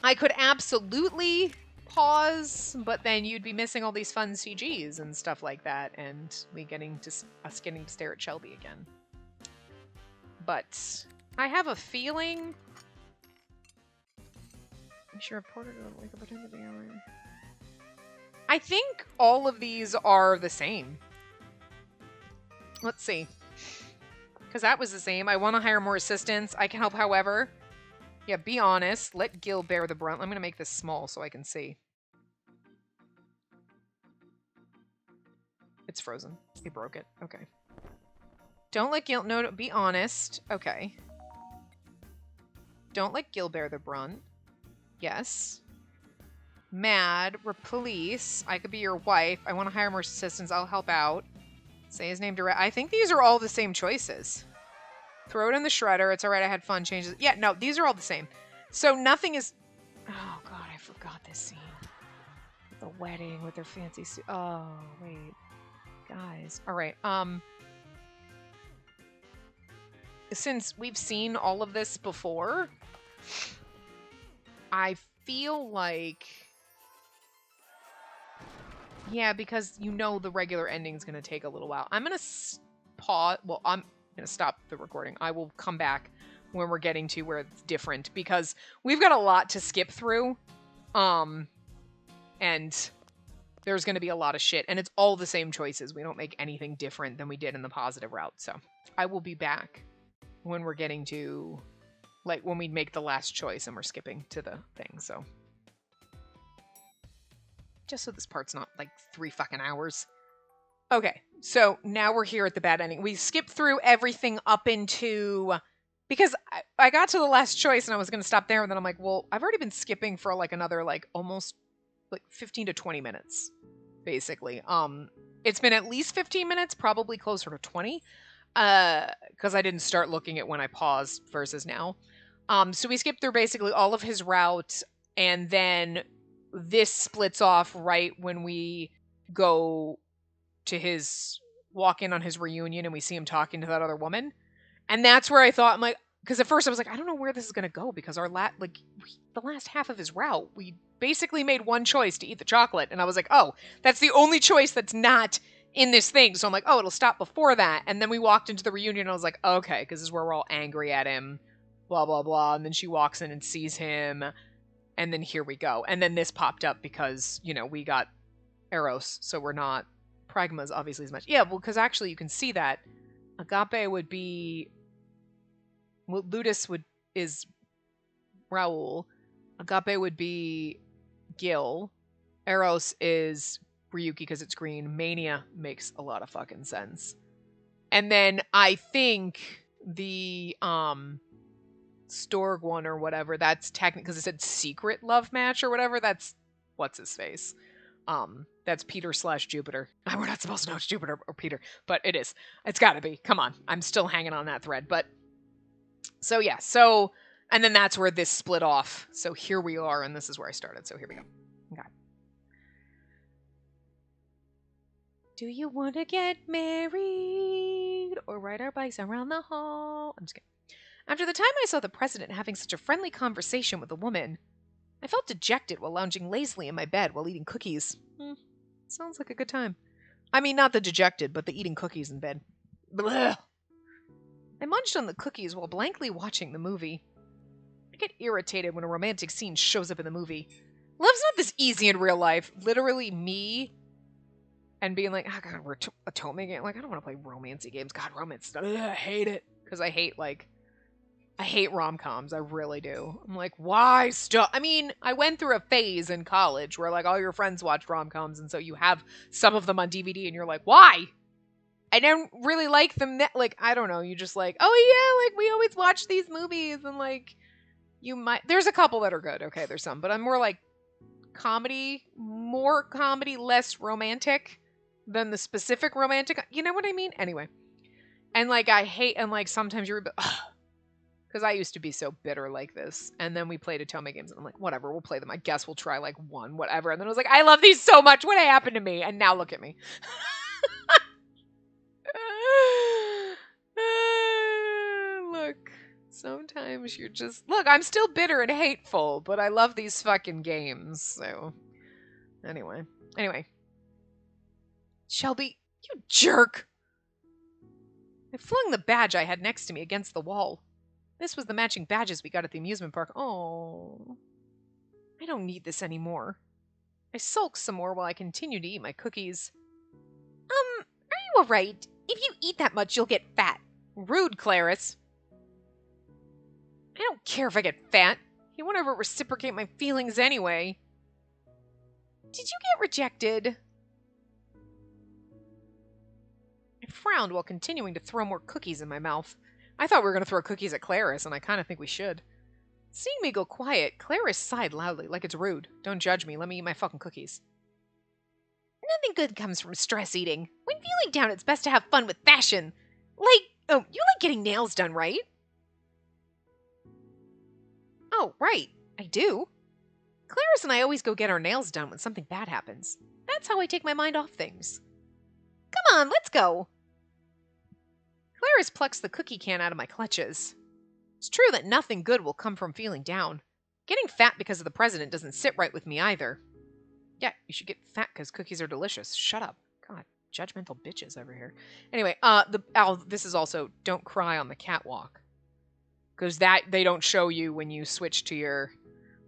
I could absolutely pause, but then you'd be missing all these fun CGs and stuff like that, and us getting to stare at Shelby again. But I have a feeling. I'm sure reported on like a pretend to be hour. I think all of these are the same. Let's see. Because that was the same. I want to hire more assistants. I can help, however. Yeah, be honest. Let Gil bear the brunt. I'm going to make this small so I can see. It's frozen. He broke it. Okay. Don't let Gil... No, be honest. Okay. Don't let Gil bear the brunt. Yes. Mad. Police. I could be your wife. I want to hire more assistants. I'll help out. Say his name direct. I think these are all the same choices. Throw it in the shredder. It's alright. I had fun. Changes. Yeah, no, these are all the same. So nothing is... Oh, God, I forgot this scene. The wedding with their fancy suit. Oh, wait. Guys. Alright, since we've seen all of this before, I feel like... Yeah, because you know the regular ending's going to take a little while. I'm going to pause... Well, I'm going to stop the recording. I will come back when we're getting to where it's different, because we've got a lot to skip through. And there's going to be a lot of shit. And it's all the same choices. We don't make anything different than we did in the positive route. So I will be back when we're getting to... Like, when we make the last choice and we're skipping to the thing, so... Just so this part's not, like, 3 fucking hours. Okay, so now we're here at the bad ending. We skipped through everything up into... Because I got to the last choice and I was going to stop there, and then I'm like, well, I've already been skipping for, like, another, like, almost, like, 15 to 20 minutes, basically. It's been at least 15 minutes, probably closer to 20, because I didn't start looking at when I paused versus now. So we skipped through basically all of his route, and then this splits off right when we go to his walk in on his reunion and we see him talking to that other woman. And that's where I thought, I'm like, because at first I was like, I don't know where this is going to go, because the last half of his route, we basically made one choice to eat the chocolate. And I was like, oh, that's the only choice that's not in this thing. So I'm like, oh, it'll stop before that. And then we walked into the reunion and I was like, okay, because this is where we're all angry at him. Blah, blah, blah. And then she walks in and sees him. And then here we go. And then this popped up because, you know, we got Eros. So we're not Pragmas, obviously, as much. Yeah, well, because actually you can see that Agape would be... Well, Ludus is Raul. Agape would be Gil. Eros is Ryuki because it's green. Mania makes a lot of fucking sense. And then I think the... Storg one or whatever, that's technically, because it said secret love match or whatever, that's what's his face. That's Peter / Jupiter. We're not supposed to know it's Jupiter or Peter, but it is. It's gotta be. Come on. I'm still hanging on that thread. But so yeah, so and then that's where this split off. So here we are, and this is where I started. So here we go. Okay. Do you want to get married or ride our bikes around the hall? I'm just kidding. After the time I saw the president having such a friendly conversation with a woman, I felt dejected while lounging lazily in my bed while eating cookies. Sounds like a good time. I mean, not the dejected, but the eating cookies in bed. Blech. I munched on the cookies while blankly watching the movie. I get irritated when a romantic scene shows up in the movie. Love's not this easy in real life. Literally me and being like, oh god, we're a Tome game. Like, I don't want to play romancy games. God, romance. Ugh, I hate it. Because I hate rom-coms. I really do. I'm like, why stop? I mean, I went through a phase in college where, like, all your friends watched rom-coms, and so you have some of them on DVD, and you're like, why? I don't really like them. Like, I don't know. You just like, oh, yeah, like, we always watch these movies, and, like, you might... There's a couple that are good. Okay, there's some. But I'm more, like, more comedy, less romantic than the specific romantic. You know what I mean? Anyway. And, like, I hate... And, like, sometimes you're... Because I used to be so bitter like this. And then we played Atome games. And I'm like, whatever, we'll play them. I guess we'll try like one, whatever. And then I was like, I love these so much. What happened to me? And now look at me. Look, sometimes you're just... Look, I'm still bitter and hateful. But I love these fucking games. So, anyway. Shelby, you jerk. I flung the badge I had next to me against the wall. This was the matching badges we got at the amusement park. Oh, I don't need this anymore. I sulked some more while I continued to eat my cookies. Are you alright? If you eat that much, you'll get fat. Rude, Clarice. I don't care if I get fat. You won't ever reciprocate my feelings anyway. Did you get rejected? I frowned while continuing to throw more cookies in my mouth. I thought we were going to throw cookies at Clarice, and I kind of think we should. Seeing me go quiet, Clarice sighed loudly, like it's rude. Don't judge me, let me eat my fucking cookies. Nothing good comes from stress eating. When feeling down, it's best to have fun with fashion. You like getting nails done, right? Oh, right, I do. Clarice and I always go get our nails done when something bad happens. That's how I take my mind off things. Come on, let's go. Clarice plucks the cookie can out of my clutches. It's true that nothing good will come from feeling down. Getting fat because of the president doesn't sit right with me either. Yeah, you should get fat because cookies are delicious. Shut up. God, judgmental bitches over here. Anyway, this is also don't cry on the catwalk. Because that they don't show you when you switch to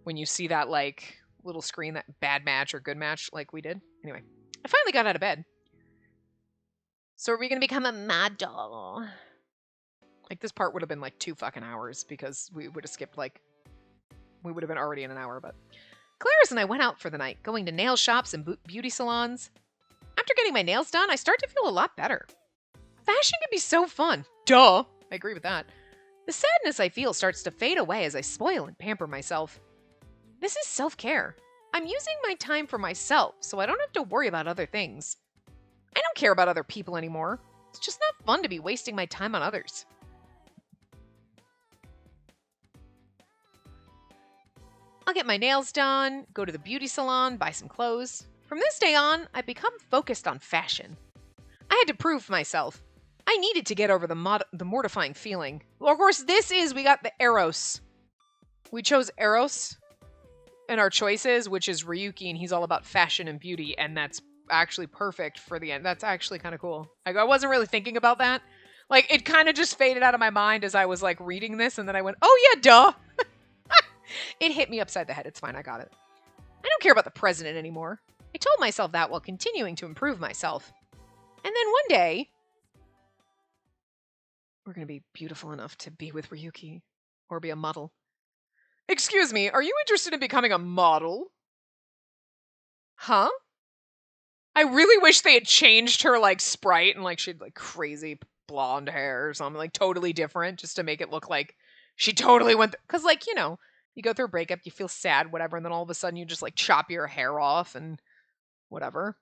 when you see that like little screen, that bad match or good match like we did. Anyway, I finally got out of bed. So are we going to become a model? Like this part would have been like 2 fucking hours because we would have skipped we would have been already in an hour, but Clarice and I went out for the night, going to nail shops and beauty salons. After getting my nails done, I start to feel a lot better. Fashion can be so fun. Duh. I agree with that. The sadness I feel starts to fade away as I spoil and pamper myself. This is self-care. I'm using my time for myself, so I don't have to worry about other things. I don't care about other people anymore. It's just not fun to be wasting my time on others. I'll get my nails done, go to the beauty salon, buy some clothes. From this day on, I've become focused on fashion. I had to prove myself. I needed to get over the mortifying feeling. Well, of course, we got the Eros. We chose Eros in our choices, which is Ryuki, and he's all about fashion and beauty, and that's actually perfect for the end. That's actually kind of cool. I wasn't really thinking about that. Like, it kind of just faded out of my mind as I was, like, reading this, and then I went, oh yeah, duh! It hit me upside the head. It's fine, I got it. I don't care about the president anymore. I told myself that while continuing to improve myself. And then one day, we're going to be beautiful enough to be with Ryuki, or be a model. Excuse me, are you interested in becoming a model? Huh? I really wish they had changed her, like, sprite, and, like, she had, like, crazy blonde hair or something, like, totally different, just to make it look like she totally went... Because, like, you know, you go through a breakup, you feel sad, whatever, and then all of a sudden you just, like, chop your hair off and whatever.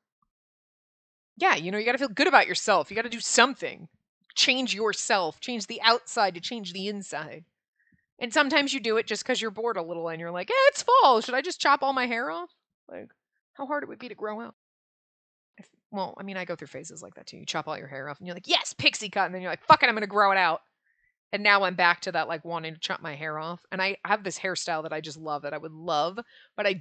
Yeah, you know, you gotta feel good about yourself. You gotta do something. Change yourself. Change the outside to change the inside. And sometimes you do it just because you're bored a little and you're like, it's fall. Should I just chop all my hair off? Like, how hard it would be to grow out. Well, I mean, I go through phases like that too. You chop all your hair off and you're like, yes, pixie cut. And then you're like, fuck it, I'm going to grow it out. And now I'm back to that, like, wanting to chop my hair off. And I have this hairstyle that I just love, that I would love, but I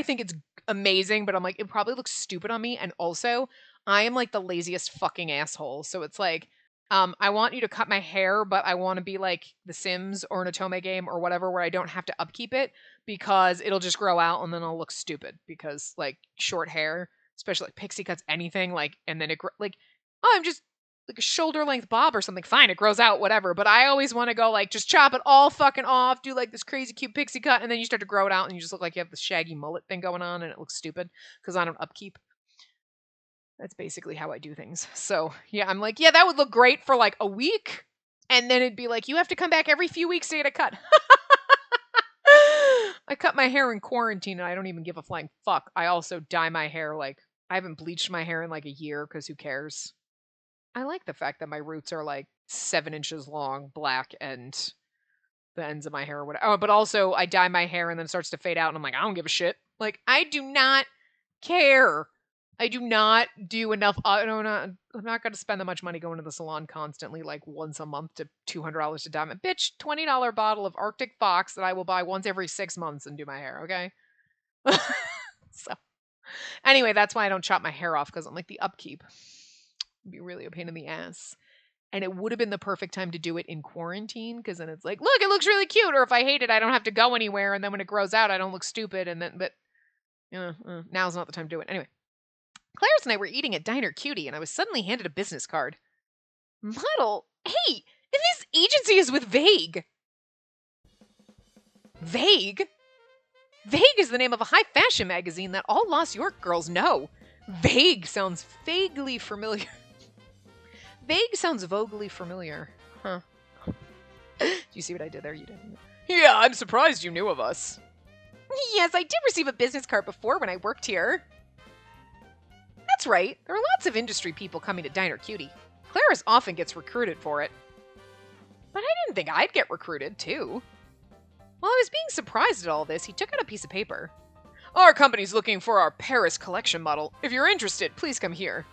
think it's amazing, but I'm like, it probably looks stupid on me. And also, I am like the laziest fucking asshole. So it's like, I want you to cut my hair, but I want to be like The Sims or an Otome game or whatever, where I don't have to upkeep it because it'll just grow out and then I'll look stupid because, like, short hair, especially like pixie cuts, anything, like, and then I'm just like a shoulder length bob or something. Fine, it grows out, whatever. But I always want to go like, just chop it all fucking off, do like this crazy cute pixie cut, and then you start to grow it out and you just look like you have this shaggy mullet thing going on and it looks stupid because I don't upkeep. That's basically how I do things. So, yeah, I'm like, yeah, that would look great for like a week. And then it'd be like, you have to come back every few weeks to get a cut. I cut my hair in quarantine and I don't even give a flying fuck. I also dye my hair, like, I haven't bleached my hair in like a year because who cares? I like the fact that my roots are like 7 inches long, black, and the ends of my hair or whatever. Oh, but also I dye my hair and then it starts to fade out and I'm like, I don't give a shit. Like, I do not care. I do not do enough. I'm not going to spend that much money going to the salon constantly, like once a month to $200 to dye my bitch. $20 bottle of Arctic Fox that I will buy once every 6 months and do my hair. Okay. So anyway, that's why I don't chop my hair off, because I'm like, the upkeep would be really a pain in the ass. And it would have been the perfect time to do it in quarantine, because then it's like, look, it looks really cute. Or if I hate it, I don't have to go anywhere. And then when it grows out, I don't look stupid. And then, but now's not the time to do it. Anyway. Clarice and I were eating at Diner Cutie, and I was suddenly handed a business card. Model? Hey, this agency is with Vague. Vague? Vague is the name of a high fashion magazine that all Lost York girls know. Vague sounds vaguely familiar. Vague sounds vaguely familiar. Huh. Do you see what I did there? You didn't. Yeah, I'm surprised you knew of us. Yes, I did receive a business card before when I worked here. That's right. There are lots of industry people coming to Diner Cutie. Claris often gets recruited for it. But I didn't think I'd get recruited, too. While I was being surprised at all this, he took out a piece of paper. Our company's looking for our Paris collection model. If you're interested, please come here.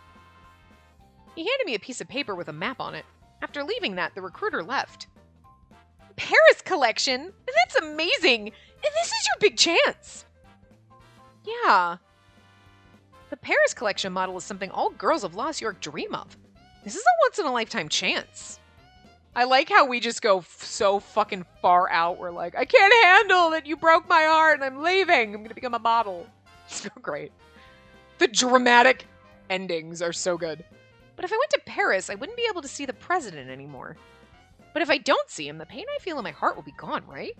He handed me a piece of paper with a map on it. After leaving that, the recruiter left. Paris collection? That's amazing! And this is your big chance! Yeah. The Paris collection model is something all girls of Lost York dream of. This is a once-in-a-lifetime chance. I like how we just go so fucking far out. We're like, I can't handle that you broke my heart and I'm leaving. I'm gonna become a model. So great. The dramatic endings are so good. But if I went to Paris, I wouldn't be able to see the president anymore. But if I don't see him, the pain I feel in my heart will be gone, right?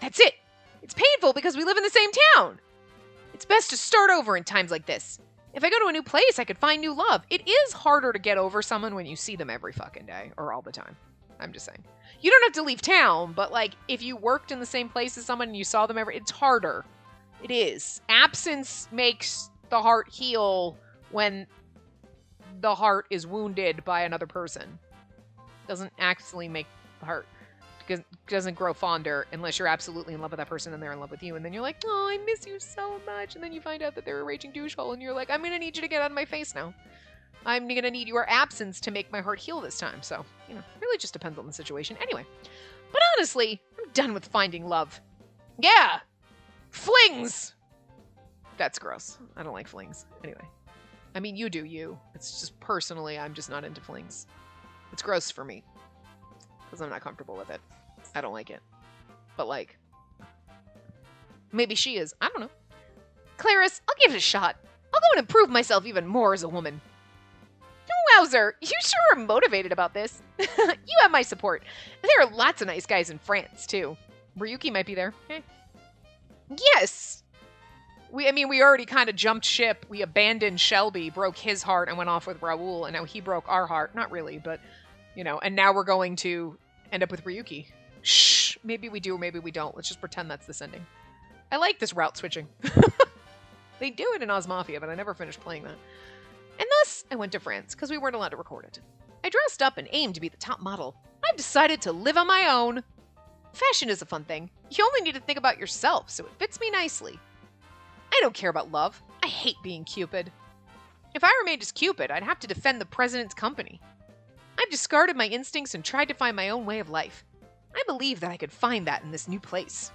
That's it. It's painful because we live in the same town. It's best to start over in times like this. If I go to a new place, I could find new love. It is harder to get over someone when you see them every fucking day, or all the time. I'm just saying. You don't have to leave town, but like, if you worked in the same place as someone and you saw them it's harder. It is. Absence makes the heart heal when the heart is wounded by another person. Doesn't actually make the heart, because doesn't grow fonder unless you're absolutely in love with that person and they're in love with you, and then you're like, oh, I miss you so much, and then you find out that they're a raging douchehole, and you're like, I'm gonna need you to get out of my face now. I'm gonna need your absence to make my heart heal this time. So, really just depends on the situation. Anyway, but honestly, I'm done with finding love. Yeah, flings. That's gross. I don't like flings. Anyway, I mean, you do you. It's just personally, I'm just not into flings. It's gross for me because I'm not comfortable with it. I don't like it. But like, maybe she is. I don't know. Claris, I'll give it a shot. I'll go and improve myself even more as a woman. Wowzer, you sure are motivated about this. You have my support. There are lots of nice guys in France, too. Ryuki might be there. Eh. Yes! We already kind of jumped ship. We abandoned Shelby, broke his heart, and went off with Raoul, and now he broke our heart. Not really, but, and now we're going to end up with Ryuki. Shh, maybe we do, maybe we don't. Let's just pretend that's this ending. I like this route switching. They do it in Oz Mafia, but I never finished playing that. And thus, I went to France, because we weren't allowed to record it. I dressed up and aimed to be the top model. I've decided to live on my own. Fashion is a fun thing. You only need to think about yourself, so it fits me nicely. I don't care about love. I hate being Cupid. If I remained as Cupid, I'd have to defend the president's company. I've discarded my instincts and tried to find my own way of life. I believe that I could find that in this new place.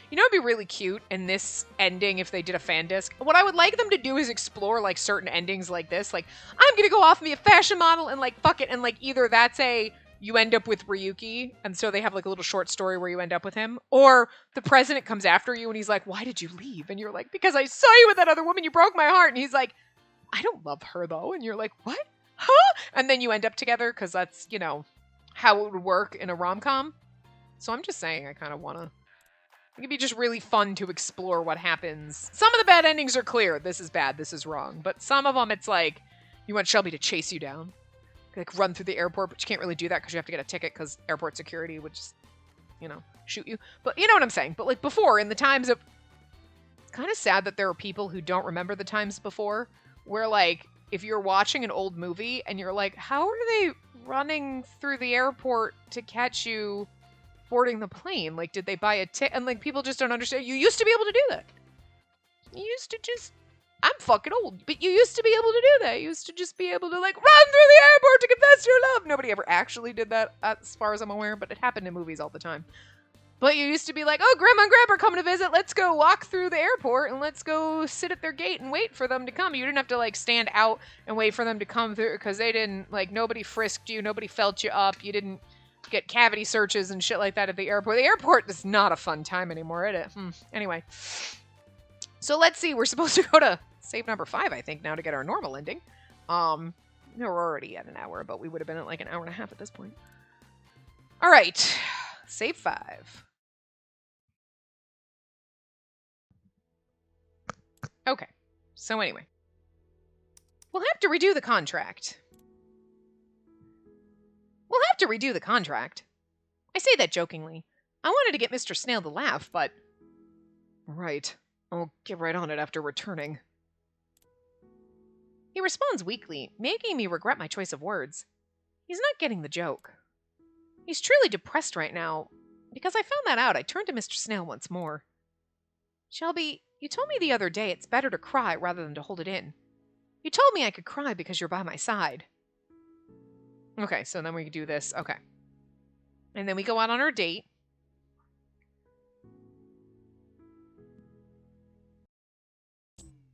It'd be really cute in this ending if they did a fan disc. What I would like them to do is explore, like, certain endings like this. Like, I'm gonna go off and be a fashion model and, like, fuck it. And, like, either that's you end up with Ryuki, and so they have, like, a little short story where you end up with him. Or the president comes after you and he's like, why did you leave? And you're like, because I saw you with that other woman, you broke my heart. And he's like, I don't love her, though. And you're like, what? Huh? And then you end up together, because that's, how it would work in a rom-com. So I'm just saying, I kind of want to... It could be just really fun to explore what happens. Some of the bad endings are clear. This is bad. This is wrong. But some of them, it's like, you want Shelby to chase you down. Like, run through the airport, but you can't really do that because you have to get a ticket because airport security would just, shoot you. But you know what I'm saying. But, like, before, in the times of... It's kind of sad that there are people who don't remember the times before. Where, like, if you're watching an old movie and you're like, how are they running through the airport to catch you... boarding the plane? Like, did they buy a ticket? And, like, people just don't understand. You used to be able to do that. You used to just... I'm fucking old, but you used to be able to do that. You used to just be able to, like, run through the airport to confess your love. Nobody ever actually did that, as far as I'm aware, but it happened in movies all the time. But you used to be like, oh, Grandma and Grandpa are coming to visit. Let's go walk through the airport, and let's go sit at their gate and wait for them to come. You didn't have to, like, stand out and wait for them to come through, because they didn't, like, nobody frisked you. Nobody felt you up. You didn't get cavity searches and shit like that at the airport. The airport is not a fun time anymore, is it? Anyway. So let's see. We're supposed to go to save number 5, I think, now to get our normal ending. No, we're already at an hour, but we would have been at like an hour and a half at this point. All right. Save 5. Okay. So anyway. We'll have to redo the contract. to redo the contract. I say that jokingly. I wanted to get Mr. Snail to laugh, but... Right. I'll get right on it after returning. He responds weakly, making me regret my choice of words. He's not getting the joke. He's truly depressed right now. Because I found that out, I turned to Mr. Snail once more. Shelby, you told me the other day it's better to cry rather than to hold it in. You told me I could cry because you're by my side. Okay, so then we can do this. Okay. And then we go out on our date.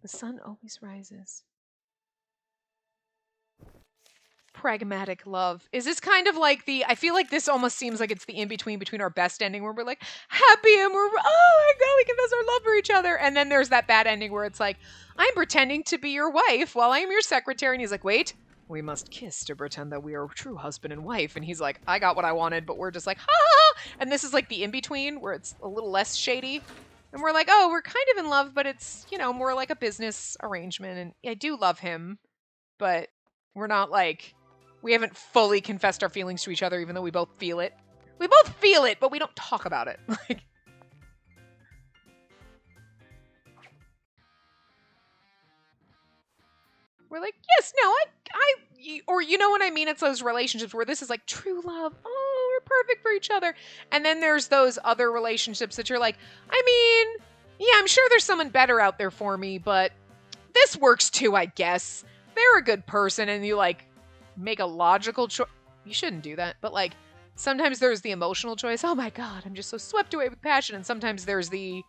The sun always rises. Pragmatic love. Is this kind of like the... I feel like this almost seems like it's the in-between between our best ending where we're like happy and we're... Oh my god, we confess our love for each other. And then there's that bad ending where it's like, I'm pretending to be your wife while I'm your secretary. And he's like, wait, we must kiss to pretend that we are true husband and wife. And he's like, I got what I wanted, but we're just like, ha ha ha. And this is like the in-between where it's a little less shady. And we're like, oh, we're kind of in love, but it's, you know, more like a business arrangement. And I do love him, but we're not like... We haven't fully confessed our feelings to each other, even though we both feel it. We both feel it, but we don't talk about it. Like, we're like, yes, no, or you know what I mean? It's those relationships where this is like true love. Oh, we're perfect for each other. And then there's those other relationships that you're like, I mean, yeah, I'm sure there's someone better out there for me, but this works too, I guess. They're a good person, and you like... make a logical choice. You shouldn't do that, but like sometimes there's the emotional choice. Oh my god, I'm just so swept away with passion. And sometimes there's the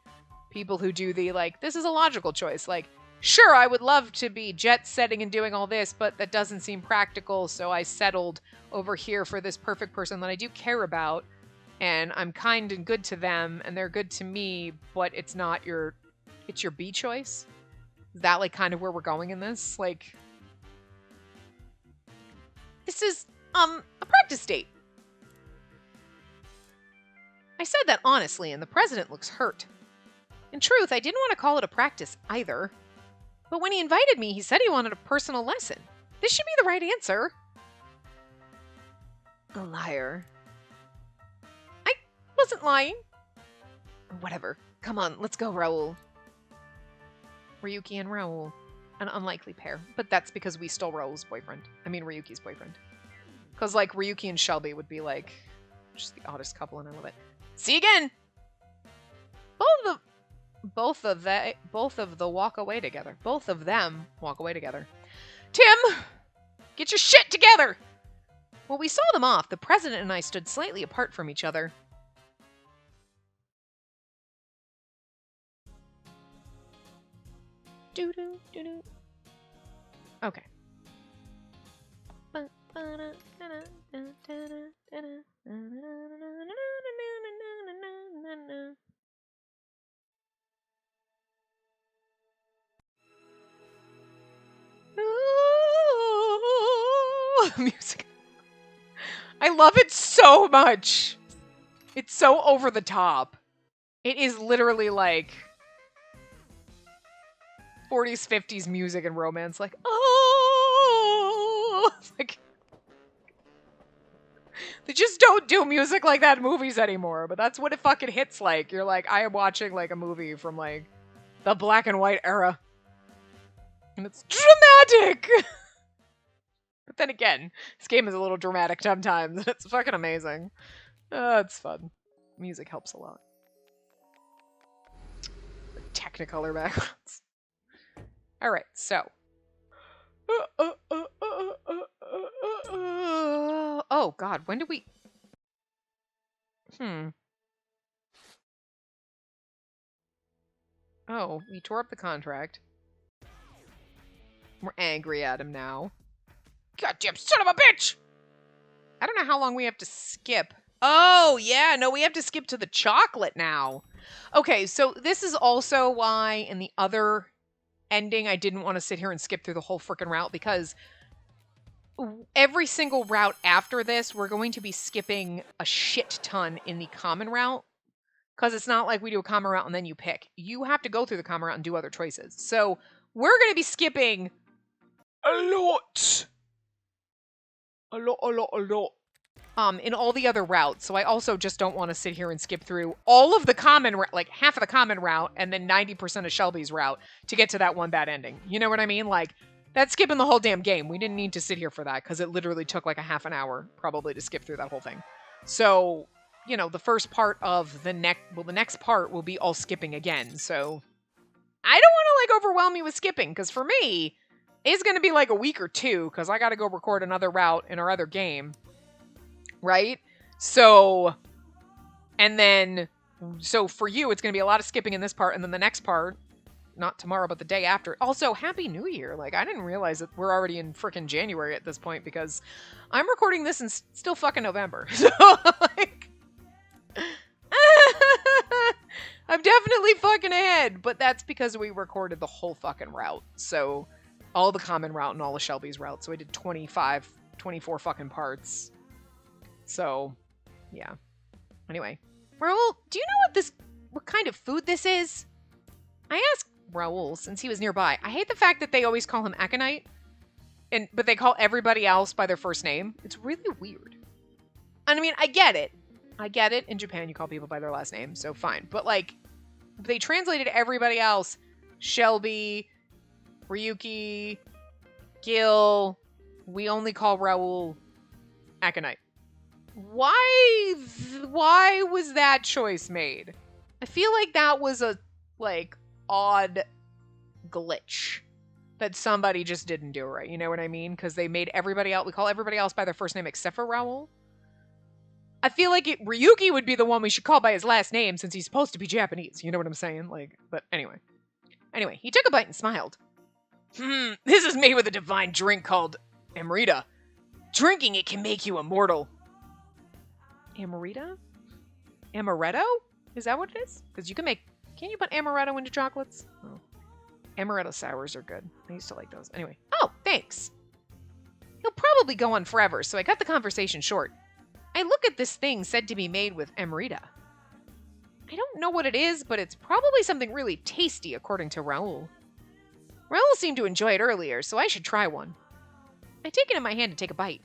people who do the like, this is a logical choice. Like, sure, I would love to be jet setting and doing all this, but that doesn't seem practical. So I settled over here for this perfect person that I do care about, and I'm kind and good to them, and they're good to me, but it's not your, it's your B choice. Is that like kind of where we're going in this? Like, this is, a practice date. I said that honestly, and the president looks hurt. In truth, I didn't want to call it a practice either. But when he invited me, he said he wanted a personal lesson. This should be the right answer. A liar. I wasn't lying. Whatever. Come on, let's go, Raoul. Ryuki and Raoul. An unlikely pair, but that's because we stole Raoul's boyfriend. I mean, Ryuki's boyfriend. Because, like, Ryuki and Shelby would be, like, just the oddest couple, and I love it. See you again! Both of the walk away together. Both of them walk away together. Tim! Get your shit together! While we saw them off, the president and I stood slightly apart from each other. Doo-doo, doo-doo. Okay. Music. I love it so much. It's so over the top. It is literally like 40s, 50s music and romance. Like, oh, like they just don't do music like that in movies anymore. But that's what it fucking hits like. You're like, I am watching like a movie from like the black and white era, and it's dramatic. But then again, this game is a little dramatic sometimes, and it's fucking amazing. It's fun. Music helps a lot. The Technicolor backgrounds. Alright, so. Oh, God, when did we... Oh, we tore up the contract. We're angry at him now. Goddamn son of a bitch! I don't know how long we have to skip. Oh, yeah, no, we have to skip to the chocolate now. Okay, so this is also why in the other ending I didn't want to sit here and skip through the whole freaking route, because every single route after this, we're going to be skipping a shit ton in the common route, because it's not like we do a common route and then you pick. You have to go through the common route and do other choices. So we're going to be skipping a lot. A lot. in all the other routes. So I also just don't want to sit here and skip through all of the common, like half of the common route and then 90% of Shelby's route to get to that one bad ending. You know what I mean? Like, that's skipping the whole damn game. We didn't need to sit here for that because it literally took like a half an hour probably to skip through that whole thing. So, you know, the first part of the next part will be all skipping again. So I don't want to like overwhelm you with skipping because for me, it's going to be like a week or two because I got to go record another route in our other game. Right? So, and then, so for you, it's going to be a lot of skipping in this part and then the next part. Not tomorrow, but the day after. Also, Happy New Year. Like, I didn't realize that we're already in frickin' January at this point because I'm recording this in still fucking November. So, like, I'm definitely fucking ahead, but that's because we recorded the whole fucking route. So, all the common route and all of Shelby's route. So, I did 24 fucking parts. So, yeah. Anyway. Raul, do you know what kind of food this is? I asked Raul, since he was nearby. I hate the fact that they always call him Aconite, but they call everybody else by their first name. It's really weird. And I mean, I get it. In Japan, you call people by their last name, so fine. But, like, they translated everybody else. Shelby, Ryuki, Gil. We only call Raul Aconite. Why was that choice made? I feel like that was a, like, odd glitch that somebody just didn't do right. You know what I mean? Because they made everybody else, we call everybody else by their first name except for Raul. I feel like Ryuki would be the one we should call by his last name since he's supposed to be Japanese. You know what I'm saying? Like, but anyway. Anyway, he took a bite and smiled. This is made with a divine drink called Amrita. Drinking it can make you immortal. Amrita? Amaretto? Is that what it is? Because you can you put amaretto into chocolates? Oh. Amaretto sours are good. I used to like those. Anyway. Oh, thanks. He'll probably go on forever, so I cut the conversation short. I look at this thing said to be made with Amrita. I don't know what it is, but it's probably something really tasty, according to Raul. Raul seemed to enjoy it earlier, so I should try one. I take it in my hand to take a bite.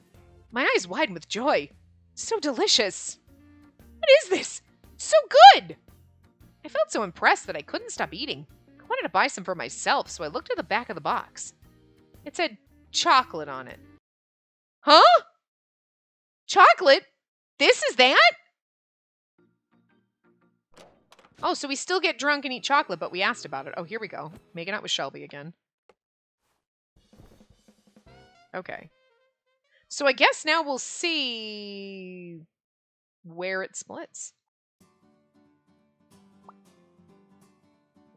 My eyes widen with joy. So delicious. What is this? So good! I felt so impressed that I couldn't stop eating. I wanted to buy some for myself, so I looked at the back of the box. It said chocolate on it. Huh? Chocolate? This is that? Oh, so we still get drunk and eat chocolate, but we asked about it. Oh, here we go. Making out with Shelby again. Okay. So I guess now we'll see where it splits.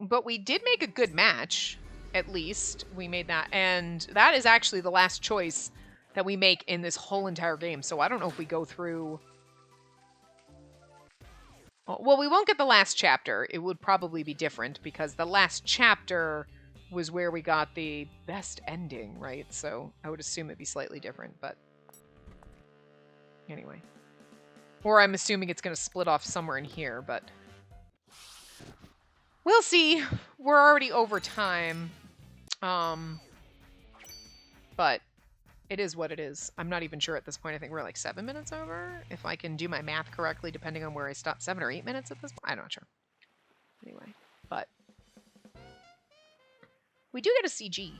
But we did make a good match, at least. We made that. And that is actually the last choice that we make in this whole entire game. So I don't know if we go through... Well, we won't get the last chapter. It would probably be different because the last chapter was where we got the best ending, right? So I would assume it'd be slightly different, but anyway. Or I'm assuming it's going to split off somewhere in here, but we'll see. We're already over time. But it is what it is. I'm not even sure at this point. I think we're like 7 minutes over, if I can do my math correctly, depending on where I stop. 7 or 8 minutes at this point? I'm not sure. Anyway, but we do get a CG.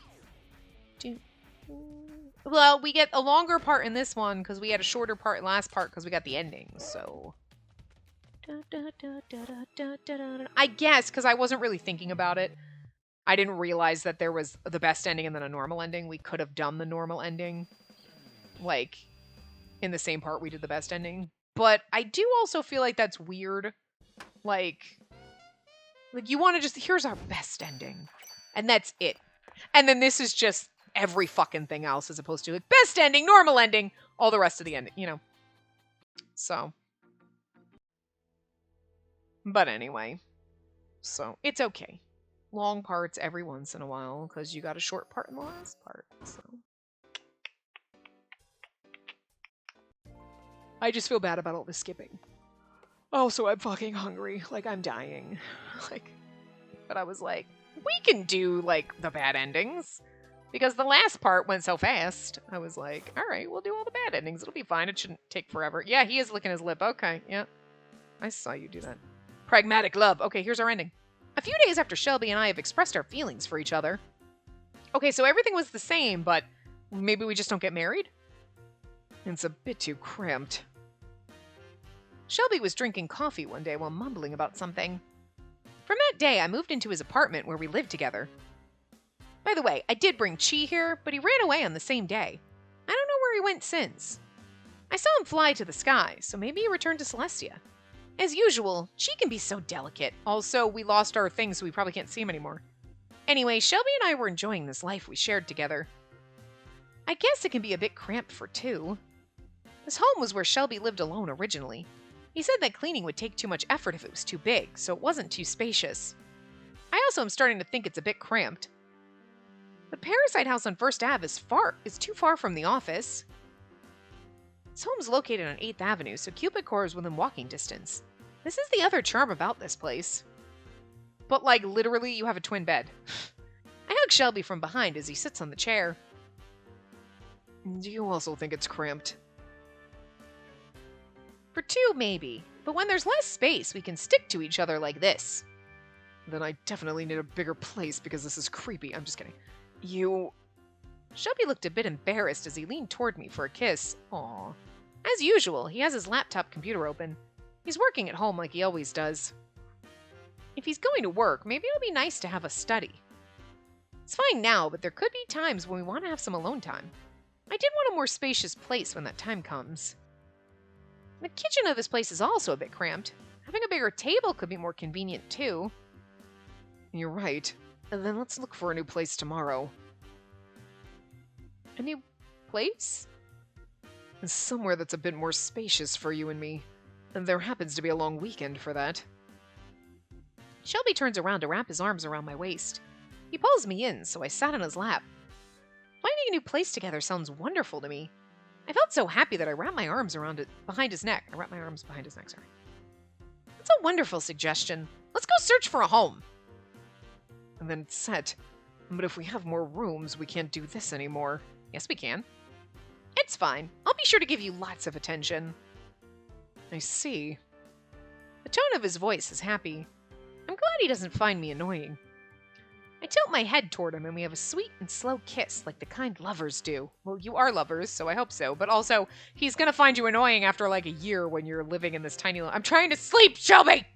Well, we get a longer part in this one because we had a shorter part in last part because we got the ending, so... I guess, because I wasn't really thinking about it. I didn't realize that there was the best ending and then a normal ending. We could have done the normal ending, like, in the same part we did the best ending. But I do also feel like that's weird. Like you want to just, here's our best ending. And that's it. And then this is just every fucking thing else as opposed to, like, best ending, normal ending, all the rest of the ending, you know. So. But anyway. So, it's okay. Long parts every once in a while, because you got a short part in the last part, so. I just feel bad about all the skipping. Oh, so I'm fucking hungry. Like, I'm dying. Like, but I was like, we can do, like, the bad endings. Because the last part went so fast. I was like, all right, we'll do all the bad endings. It'll be fine. It shouldn't take forever. Yeah, he is licking his lip. Okay, yeah. I saw you do that. Pragmatic love. Okay, here's our ending. A few days after Shelby and I have expressed our feelings for each other. Okay, so everything was the same, but maybe we just don't get married? It's a bit too cramped. Shelby was drinking coffee one day while mumbling about something. From that day, I moved into his apartment where we lived together. By the way, I did bring Chi here, but he ran away on the same day. I don't know where he went since. I saw him fly to the sky, so maybe he returned to Celestia. As usual, Chi can be so delicate. Also, we lost our things, so we probably can't see him anymore. Anyway, Shelby and I were enjoying this life we shared together. I guess it can be a bit cramped for two. This home was where Shelby lived alone originally. He said that cleaning would take too much effort if it was too big, so it wasn't too spacious. I also am starting to think it's a bit cramped. The Parasite house on First Ave is too far from the office. This home is located on 8th Avenue, so Cupid Core is within walking distance. This is the other charm about this place. But like, literally, you have a twin bed. I hug Shelby from behind as he sits on the chair. Do you also think it's cramped? For two, maybe. But when there's less space, we can stick to each other like this. Then I definitely need a bigger place because this is creepy. I'm just kidding. Shelby looked a bit embarrassed as he leaned toward me for a kiss. Aww. As usual, he has his laptop computer open. He's working at home like he always does. If he's going to work, maybe it'll be nice to have a study. It's fine now, but there could be times when we want to have some alone time. I did want a more spacious place when that time comes. The kitchen of this place is also a bit cramped. Having a bigger table could be more convenient, too. You're right. And then let's look for a new place tomorrow. A new place? Somewhere that's a bit more spacious for you and me. And there happens to be a long weekend for that. Shelby turns around to wrap his arms around my waist. He pulls me in, so I sat on his lap. Finding a new place together sounds wonderful to me. I felt so happy that I wrapped my arms around it behind his neck. Sorry. That's a wonderful suggestion. Let's go search for a home. And then it's set. But if we have more rooms, we can't do this anymore. Yes, we can. It's fine. I'll be sure to give you lots of attention. I see. The tone of his voice is happy. I'm glad he doesn't find me annoying. I tilt my head toward him and we have a sweet and slow kiss like the kind lovers do. Well, you are lovers, so I hope so. But also, he's gonna find you annoying after like a year when you're living in this tiny I'm trying to sleep, Shelby!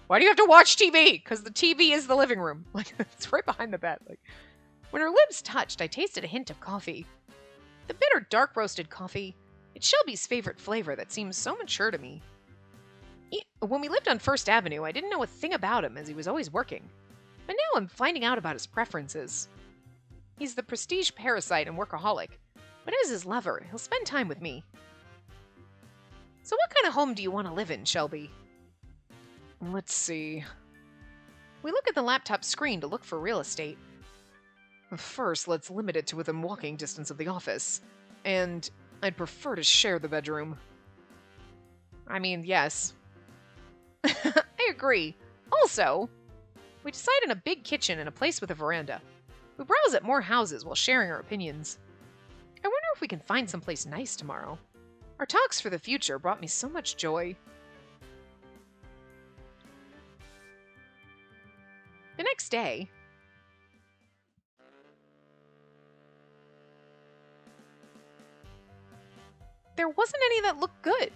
Why do you have to watch TV? Because the TV is the living room. Like, it's right behind the bed. Like, when her lips touched, I tasted a hint of coffee. The bitter, dark roasted coffee. It's Shelby's favorite flavor that seems so mature to me. When we lived on First Avenue, I didn't know a thing about him as he was always working. But now I'm finding out about his preferences. He's the prestige parasite and workaholic, but as his lover, he'll spend time with me. So what kind of home do you want to live in, Shelby? Let's see. We look at the laptop screen to look for real estate. First, let's limit it to within walking distance of the office. And I'd prefer to share the bedroom. I mean, yes. I agree. Also, we decide on a big kitchen and a place with a veranda. We browse at more houses while sharing our opinions. I wonder if we can find someplace nice tomorrow. Our talks for the future brought me so much joy. The next day, there wasn't any that looked good.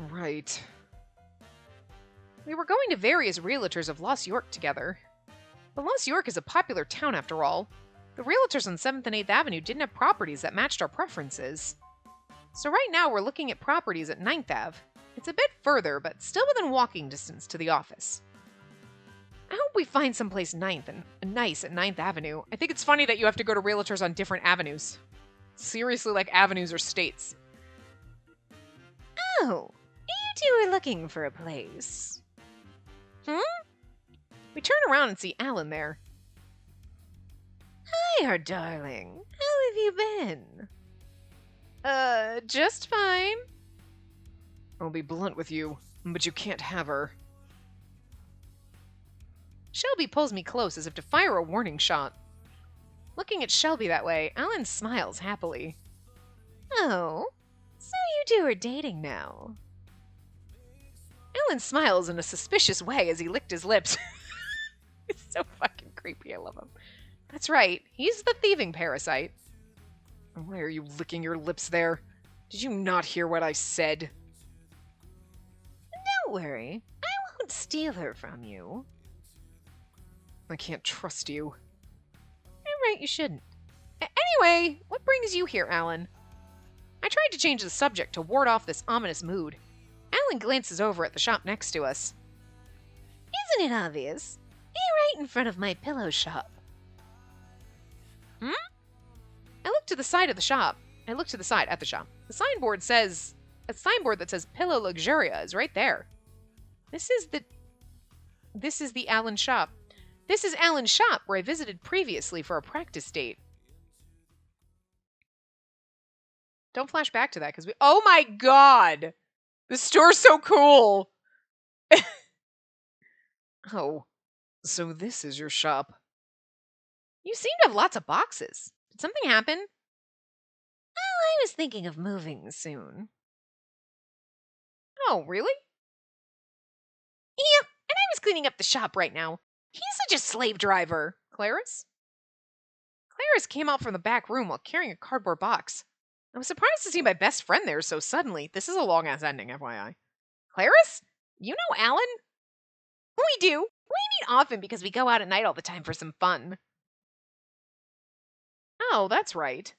Right. We were going to various realtors of Lost York together. But Lost York is a popular town after all. The realtors on 7th and 8th Avenue didn't have properties that matched our preferences. So right now we're looking at properties at 9th Ave. It's a bit further, but still within walking distance to the office. I hope we find someplace nice at 9th Avenue. I think it's funny that you have to go to realtors on different avenues. Seriously, like avenues or states. Oh, you two are looking for a place. We turn around and see Alan there. Hi, darling. How have you been? Just fine. I'll be blunt with you, but you can't have her. Shelby pulls me close as if to fire a warning shot. Looking at Shelby that way, Alan smiles happily. Oh, so you two are dating now. Alan smiles in a suspicious way as he licked his lips. It's so fucking creepy, I love him. That's right, he's the thieving parasite. Why are you licking your lips there? Did you not hear what I said? Don't worry, I won't steal her from you. I can't trust you. I'm right, you shouldn't. Anyway, what brings you here, Alan? I tried to change the subject to ward off this ominous mood. Alan glances over at the shop next to us. Isn't it obvious? You're right in front of my pillow shop. I look to the side of the shop. I look to the side at the shop. The signboard says... A signboard that says Pillow Luxuria is right there. This is the Alan shop. This is Alan's shop where I visited previously for a practice date. Don't flash back to that because we... Oh my god! The store's so cool! Oh, so this is your shop. You seem to have lots of boxes. Did something happen? Oh, I was thinking of moving soon. Oh, really? Yep, and I was cleaning up the shop right now. He's such a slave driver. Clarice? Clarice came out from the back room while carrying a cardboard box. I was surprised to see my best friend there so suddenly. This is a long-ass ending, FYI. Clarice? You know Alan? We do. We meet often because we go out at night all the time for some fun. Oh, that's right.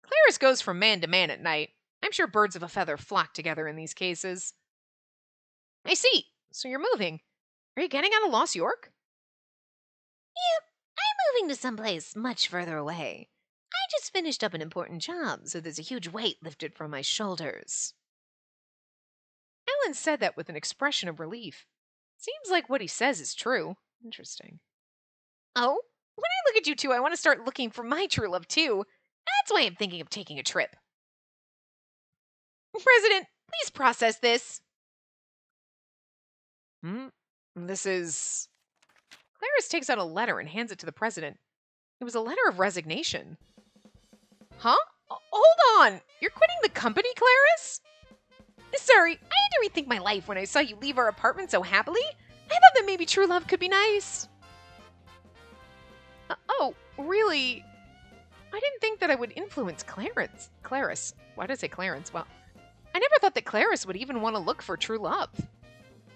Clarice goes from man to man at night. I'm sure birds of a feather flock together in these cases. I see. So you're moving. Are you getting out of Lost York? Yep, I'm moving to someplace much further away. I just finished up an important job, so there's a huge weight lifted from my shoulders. Alan said that with an expression of relief. Seems like what he says is true. Interesting. Oh, when I look at you two, I want to start looking for my true love too. That's why I'm thinking of taking a trip. President, please process this. This is... Clarice takes out a letter and hands it to the president. It was a letter of resignation. Huh? Hold on! You're quitting the company, Clarice? Sorry, I had to rethink my life when I saw you leave our apartment so happily. I thought that maybe true love could be nice. Oh, really? I didn't think that I would influence Clarice. Why did I say Clarence? Well, I never thought that Clarice would even want to look for true love.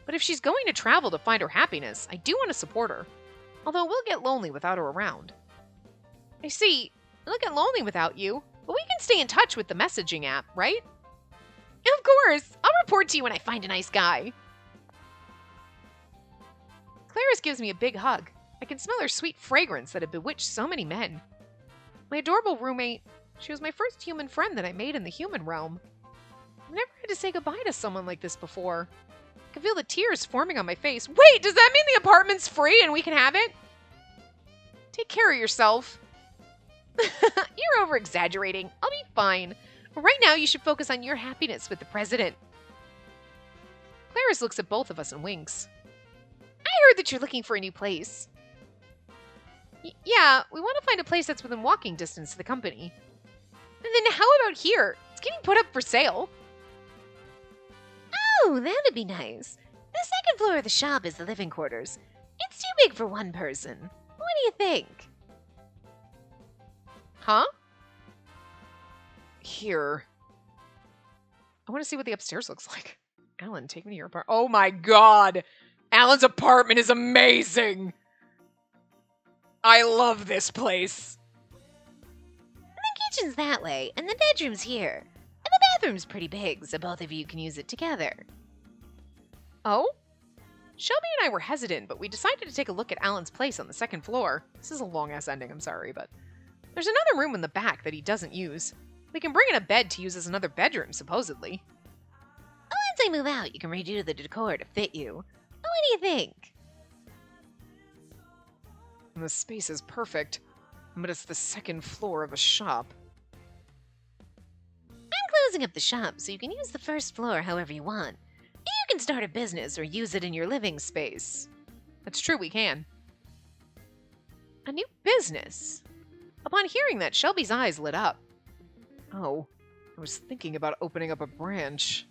But if she's going to travel to find her happiness, I do want to support her. Although we'll get lonely without her around. I see. We'll get lonely without you, but we can stay in touch with the messaging app, right? Of course. I'll report to you when I find a nice guy. Clarice gives me a big hug. I can smell her sweet fragrance that had bewitched so many men. My adorable roommate, she was my first human friend that I made in the human realm. I've never had to say goodbye to someone like this before. I can feel the tears forming on my face. Wait, does that mean the apartment's free and we can have it? Take care of yourself. You're over-exaggerating. I'll be fine. Right now, you should focus on your happiness with the president. Clarice looks at both of us and winks. I heard that you're looking for a new place. Yeah, we want to find a place that's within walking distance to the company. And then how about here? It's getting put up for sale. Oh, that'd be nice. The second floor of the shop is the living quarters. It's too big for one person. What do you think? Huh? Here. I want to see what the upstairs looks like. Alan, take me to your apartment. Oh my god! Alan's apartment is amazing! I love this place. The kitchen's that way, and the bedroom's here. And the bathroom's pretty big, so both of you can use it together. Oh? Shelby and I were hesitant, but we decided to take a look at Alan's place on the second floor. This is a long-ass ending, I'm sorry, but... There's another room in the back that he doesn't use. We can bring in a bed to use as another bedroom, supposedly. Once I move out, you can redo the decor to fit you. What do you think? The space is perfect, but it's the second floor of a shop. I'm closing up the shop, so you can use the first floor however you want. You can start a business or use it in your living space. That's true, we can. A new business? A Upon hearing that, Shelby's eyes lit up. Oh, I was thinking about opening up a branch.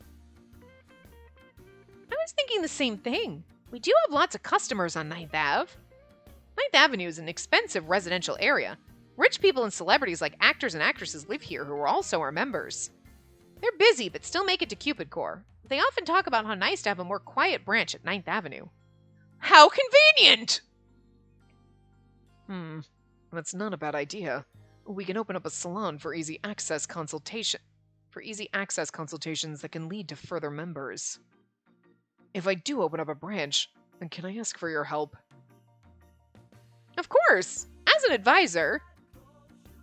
I was thinking the same thing. We do have lots of customers on 9th Ave. 9th Avenue is an expensive residential area. Rich people and celebrities like actors and actresses live here who are also our members. They're busy but still make it to Cupid Core. They often talk about how nice to have a more quiet branch at 9th Avenue. How convenient! That's not a bad idea. We can open up a salon for easy access consultations that can lead to further members. If I do open up a branch, then can I ask for your help? Of course, as an advisor.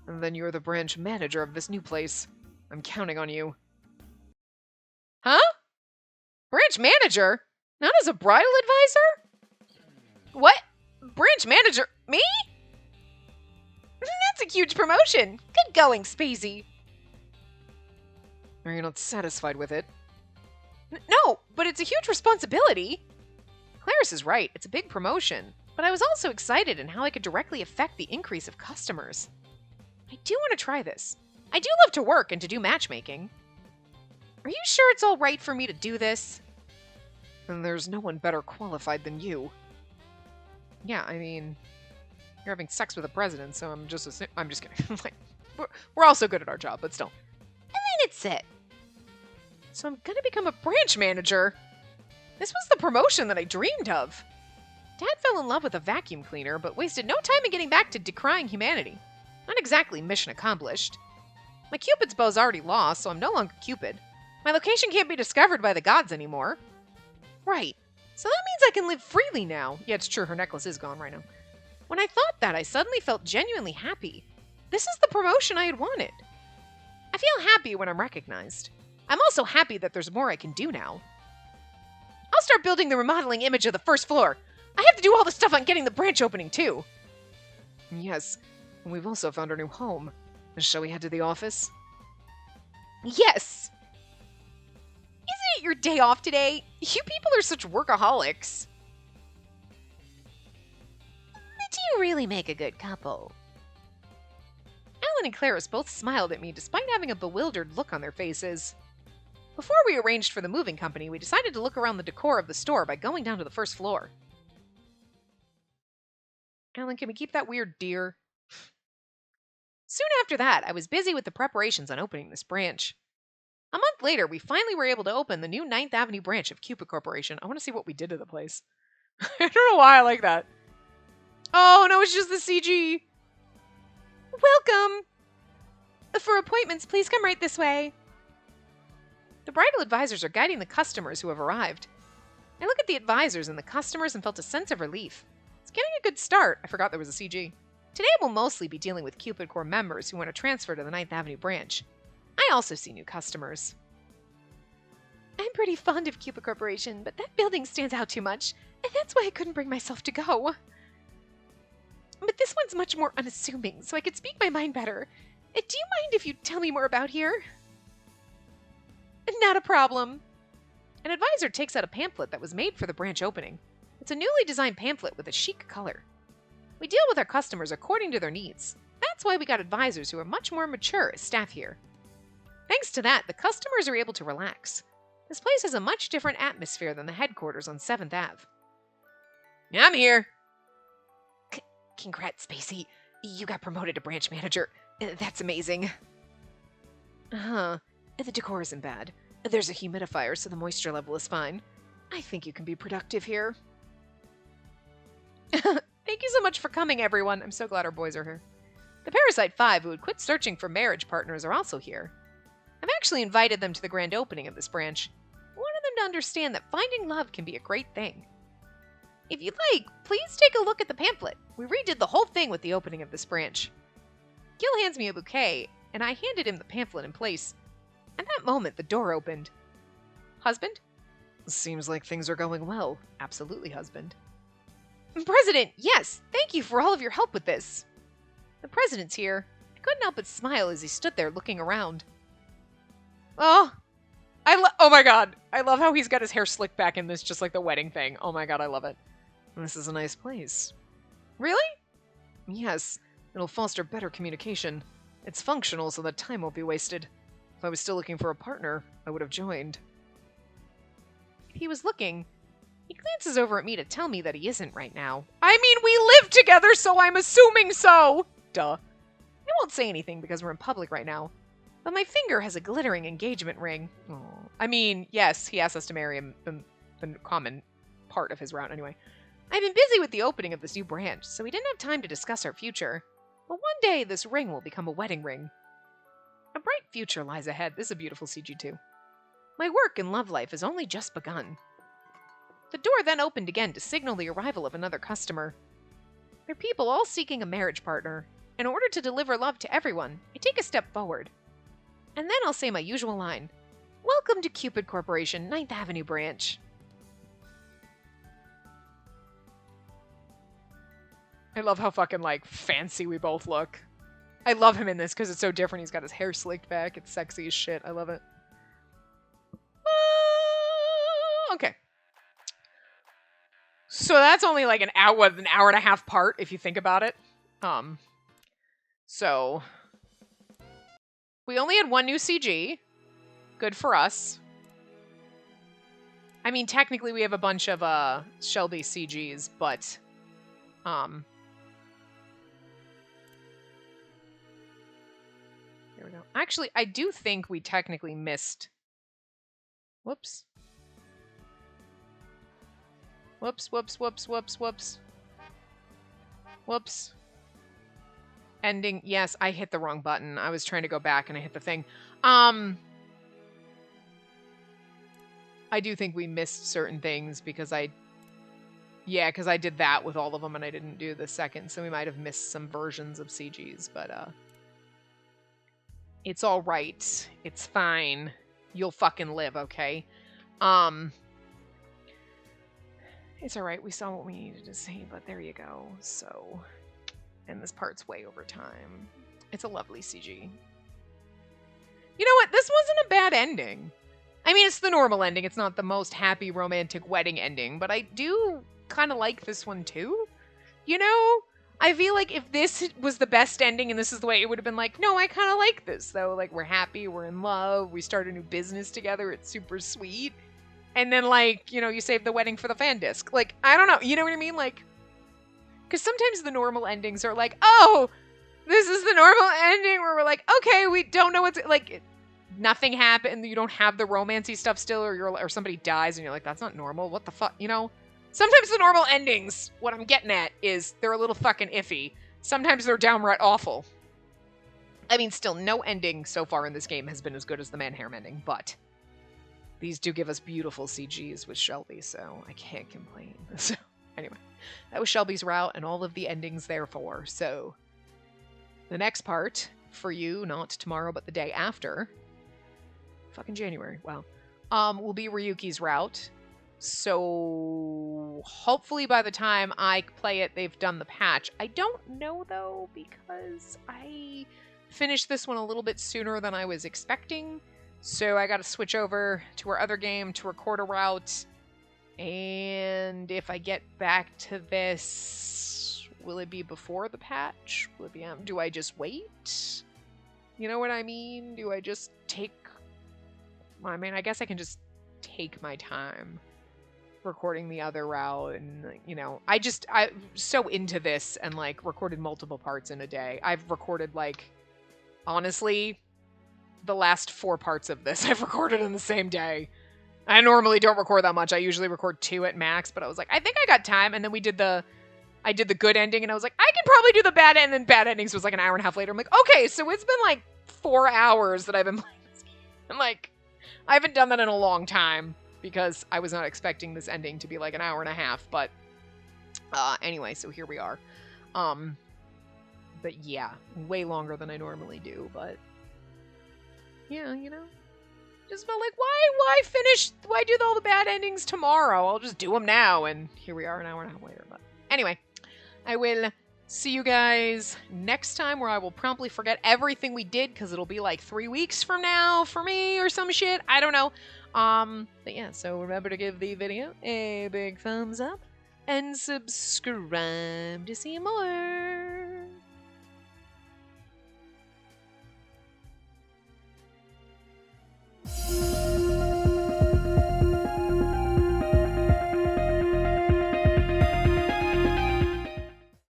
And then you're the branch manager of this new place. I'm counting on you. Huh? Branch manager? Not as a bridal advisor? What? Branch manager? Me? That's a huge promotion. Good going, Spacey. Are you not satisfied with it? No, but it's a huge responsibility. Clarice is right. It's a big promotion. But I was also excited in how I could directly affect the increase of customers. I do want to try this. I do love to work and to do matchmaking. Are you sure it's all right for me to do this? And there's no one better qualified than you. Yeah, I mean, you're having sex with the president, so I'm just kidding. Like, we're also good at our job, but still. And then it's it. So I'm gonna become a branch manager. This was the promotion that I dreamed of. Dad fell in love with a vacuum cleaner, but wasted no time in getting back to decrying humanity. Not exactly mission accomplished. My Cupid's bow's already lost, so I'm no longer Cupid. My location can't be discovered by the gods anymore. Right. So that means I can live freely now. Yeah, it's true, her necklace is gone right now. When I thought that, I suddenly felt genuinely happy. This is the promotion I had wanted. I feel happy when I'm recognized. I'm also happy that there's more I can do now. I'll start building the remodeling image of the first floor. I have to do all the stuff on getting the branch opening, too. Yes, and we've also found our new home. Shall we head to the office? Yes! Isn't it your day off today? You people are such workaholics. Do you really make a good couple? Alan and Clarice both smiled at me despite having a bewildered look on their faces. Before we arranged for the moving company, we decided to look around the decor of the store by going down to the first floor. Alan, can we keep that weird deer? Soon after that, I was busy with the preparations on opening this branch. A month later, we finally were able to open the new 9th Avenue branch of Cupid Corporation. I want to see what we did to the place. I don't know why I like that. Oh, no, it's just the CG. Welcome. For appointments, please come right this way. The bridal advisors are guiding the customers who have arrived. I look at the advisors and the customers and felt a sense of relief. It's getting a good start. I forgot there was a CG. Today we'll mostly be dealing with Cupid Core members who want to transfer to the 9th Avenue branch. I also see new customers. I'm pretty fond of Cupid Corporation, but that building stands out too much, and that's why I couldn't bring myself to go. But this one's much more unassuming, so I could speak my mind better. Do you mind if you tell me more about here? Not a problem. An advisor takes out a pamphlet that was made for the branch opening. It's a newly designed pamphlet with a chic color. We deal with our customers according to their needs. That's why we got advisors who are much more mature as staff here. Thanks to that, the customers are able to relax. This place has a much different atmosphere than the headquarters on 7th Ave. I'm here. Congrats, Spacey. You got promoted to branch manager. That's amazing. The decor isn't bad. There's a humidifier, so the moisture level is fine. I think you can be productive here. Thank you so much for coming, everyone. I'm so glad our boys are here. The Parasite 5, who had quit searching for marriage partners, are also here. I've actually invited them to the grand opening of this branch. I wanted them to understand that finding love can be a great thing. If you'd like, please take a look at the pamphlet. We redid the whole thing with the opening of this branch. Gil hands me a bouquet, and I handed him the pamphlet in place. At that moment, the door opened. Husband? Seems like things are going well. Absolutely, husband. President, yes, thank you for all of your help with this. The president's here. I couldn't help but smile as he stood there looking around. Oh my god. I love how he's got his hair slicked back in this, just like the wedding thing. Oh my god, I love it. This is a nice place. Really? Yes. It'll foster better communication. It's functional so that time won't be wasted. If I was still looking for a partner, I would have joined. If he was looking, he glances over at me to tell me that he isn't right now. I mean, we live together, so I'm assuming so! Duh. I won't say anything because we're in public right now, but my finger has a glittering engagement ring. Aww. I mean, yes, he asked us to marry him, the common part of his route anyway. I've been busy with the opening of this new branch, so we didn't have time to discuss our future. But one day, this ring will become a wedding ring. A bright future lies ahead. This is a beautiful CG too. My work and love life has only just begun. The door then opened again to signal the arrival of another customer. There are people all seeking a marriage partner. In order to deliver love to everyone, I take a step forward. And then I'll say my usual line. Welcome to Cupid Corporation, 9th Avenue branch. I love how fucking, like, fancy we both look. I love him in this because it's so different. He's got his hair slicked back. It's sexy as shit. I love it. Okay. So that's only like an hour and a half part if you think about it. So we only had one new CG. Good for us. I mean, technically we have a bunch of Shelby CGs, but here we go. Actually, I do think we technically missed. Whoops. Whoops, whoops, whoops, whoops, whoops. Whoops. Ending. Yes, I hit the wrong button. I was trying to go back and I hit the thing. I do think we missed certain things because because I did that with all of them and I didn't do the second, so we might have missed some versions of CGs, but it's all right. It's fine. You'll fucking live, okay? It's alright, we saw what we needed to see, but there you go. So, and this part's way over time. It's a lovely CG. You know what? This wasn't a bad ending. I mean, it's the normal ending. It's not the most happy romantic wedding ending, but I do kind of like this one too. You know? I feel like if this was the best ending and this is the way it would have been like, no, I kind of like this though. Like, we're happy, we're in love, we start a new business together, it's super sweet. And then, like, you know, you save the wedding for the fan disc. Like, I don't know. You know what I mean? Like, because sometimes the normal endings are like, oh, this is the normal ending where we're like, okay, we don't know what's, like, nothing happened. You don't have the romancy stuff still, or somebody dies and you're like, that's not normal. What the fuck? You know? Sometimes the normal endings, what I'm getting at is they're a little fucking iffy. Sometimes they're downright awful. I mean, still, no ending so far in this game has been as good as the Manhair Mending, but these do give us beautiful CGs with Shelby, so I can't complain. So, anyway, that was Shelby's route and all of the endings therefore. So, the next part, for you, not tomorrow, but the day after, fucking January, wow, will be Ryuki's route. So, hopefully by the time I play it, they've done the patch. I don't know, though, because I finished this one a little bit sooner than I was expecting. So I got to switch over to our other game to record a route. And if I get back to this, will it be before the patch? Will it be, do I just wait? You know what I mean? Do I just take, I mean, I guess I can just take my time recording the other route. And, you know, I'm so into this and, like, recorded multiple parts in a day. I've recorded, like, honestly, the last 4 parts of this I've recorded in the same day. I normally don't record that much. I usually record 2 at max, but I was like, I think I got time. And then I did the good ending and I was like, I can probably do the bad end. And then bad endings was like an hour and a half later. I'm like, okay, so it's been like 4 hours that I've been playing this game. I'm like, I haven't done that in a long time because I was not expecting this ending to be like an hour and a half. But anyway, so here we are. But yeah, way longer than I normally do, but yeah, you know, just felt like, why do all the bad endings tomorrow? I'll just do them now, and here we are an hour and a half later. But anyway, I will see you guys next time, where I will promptly forget everything we did, because it'll be like 3 weeks from now for me, or some shit, I don't know. But yeah, so remember to give the video a big thumbs up, and subscribe to see more.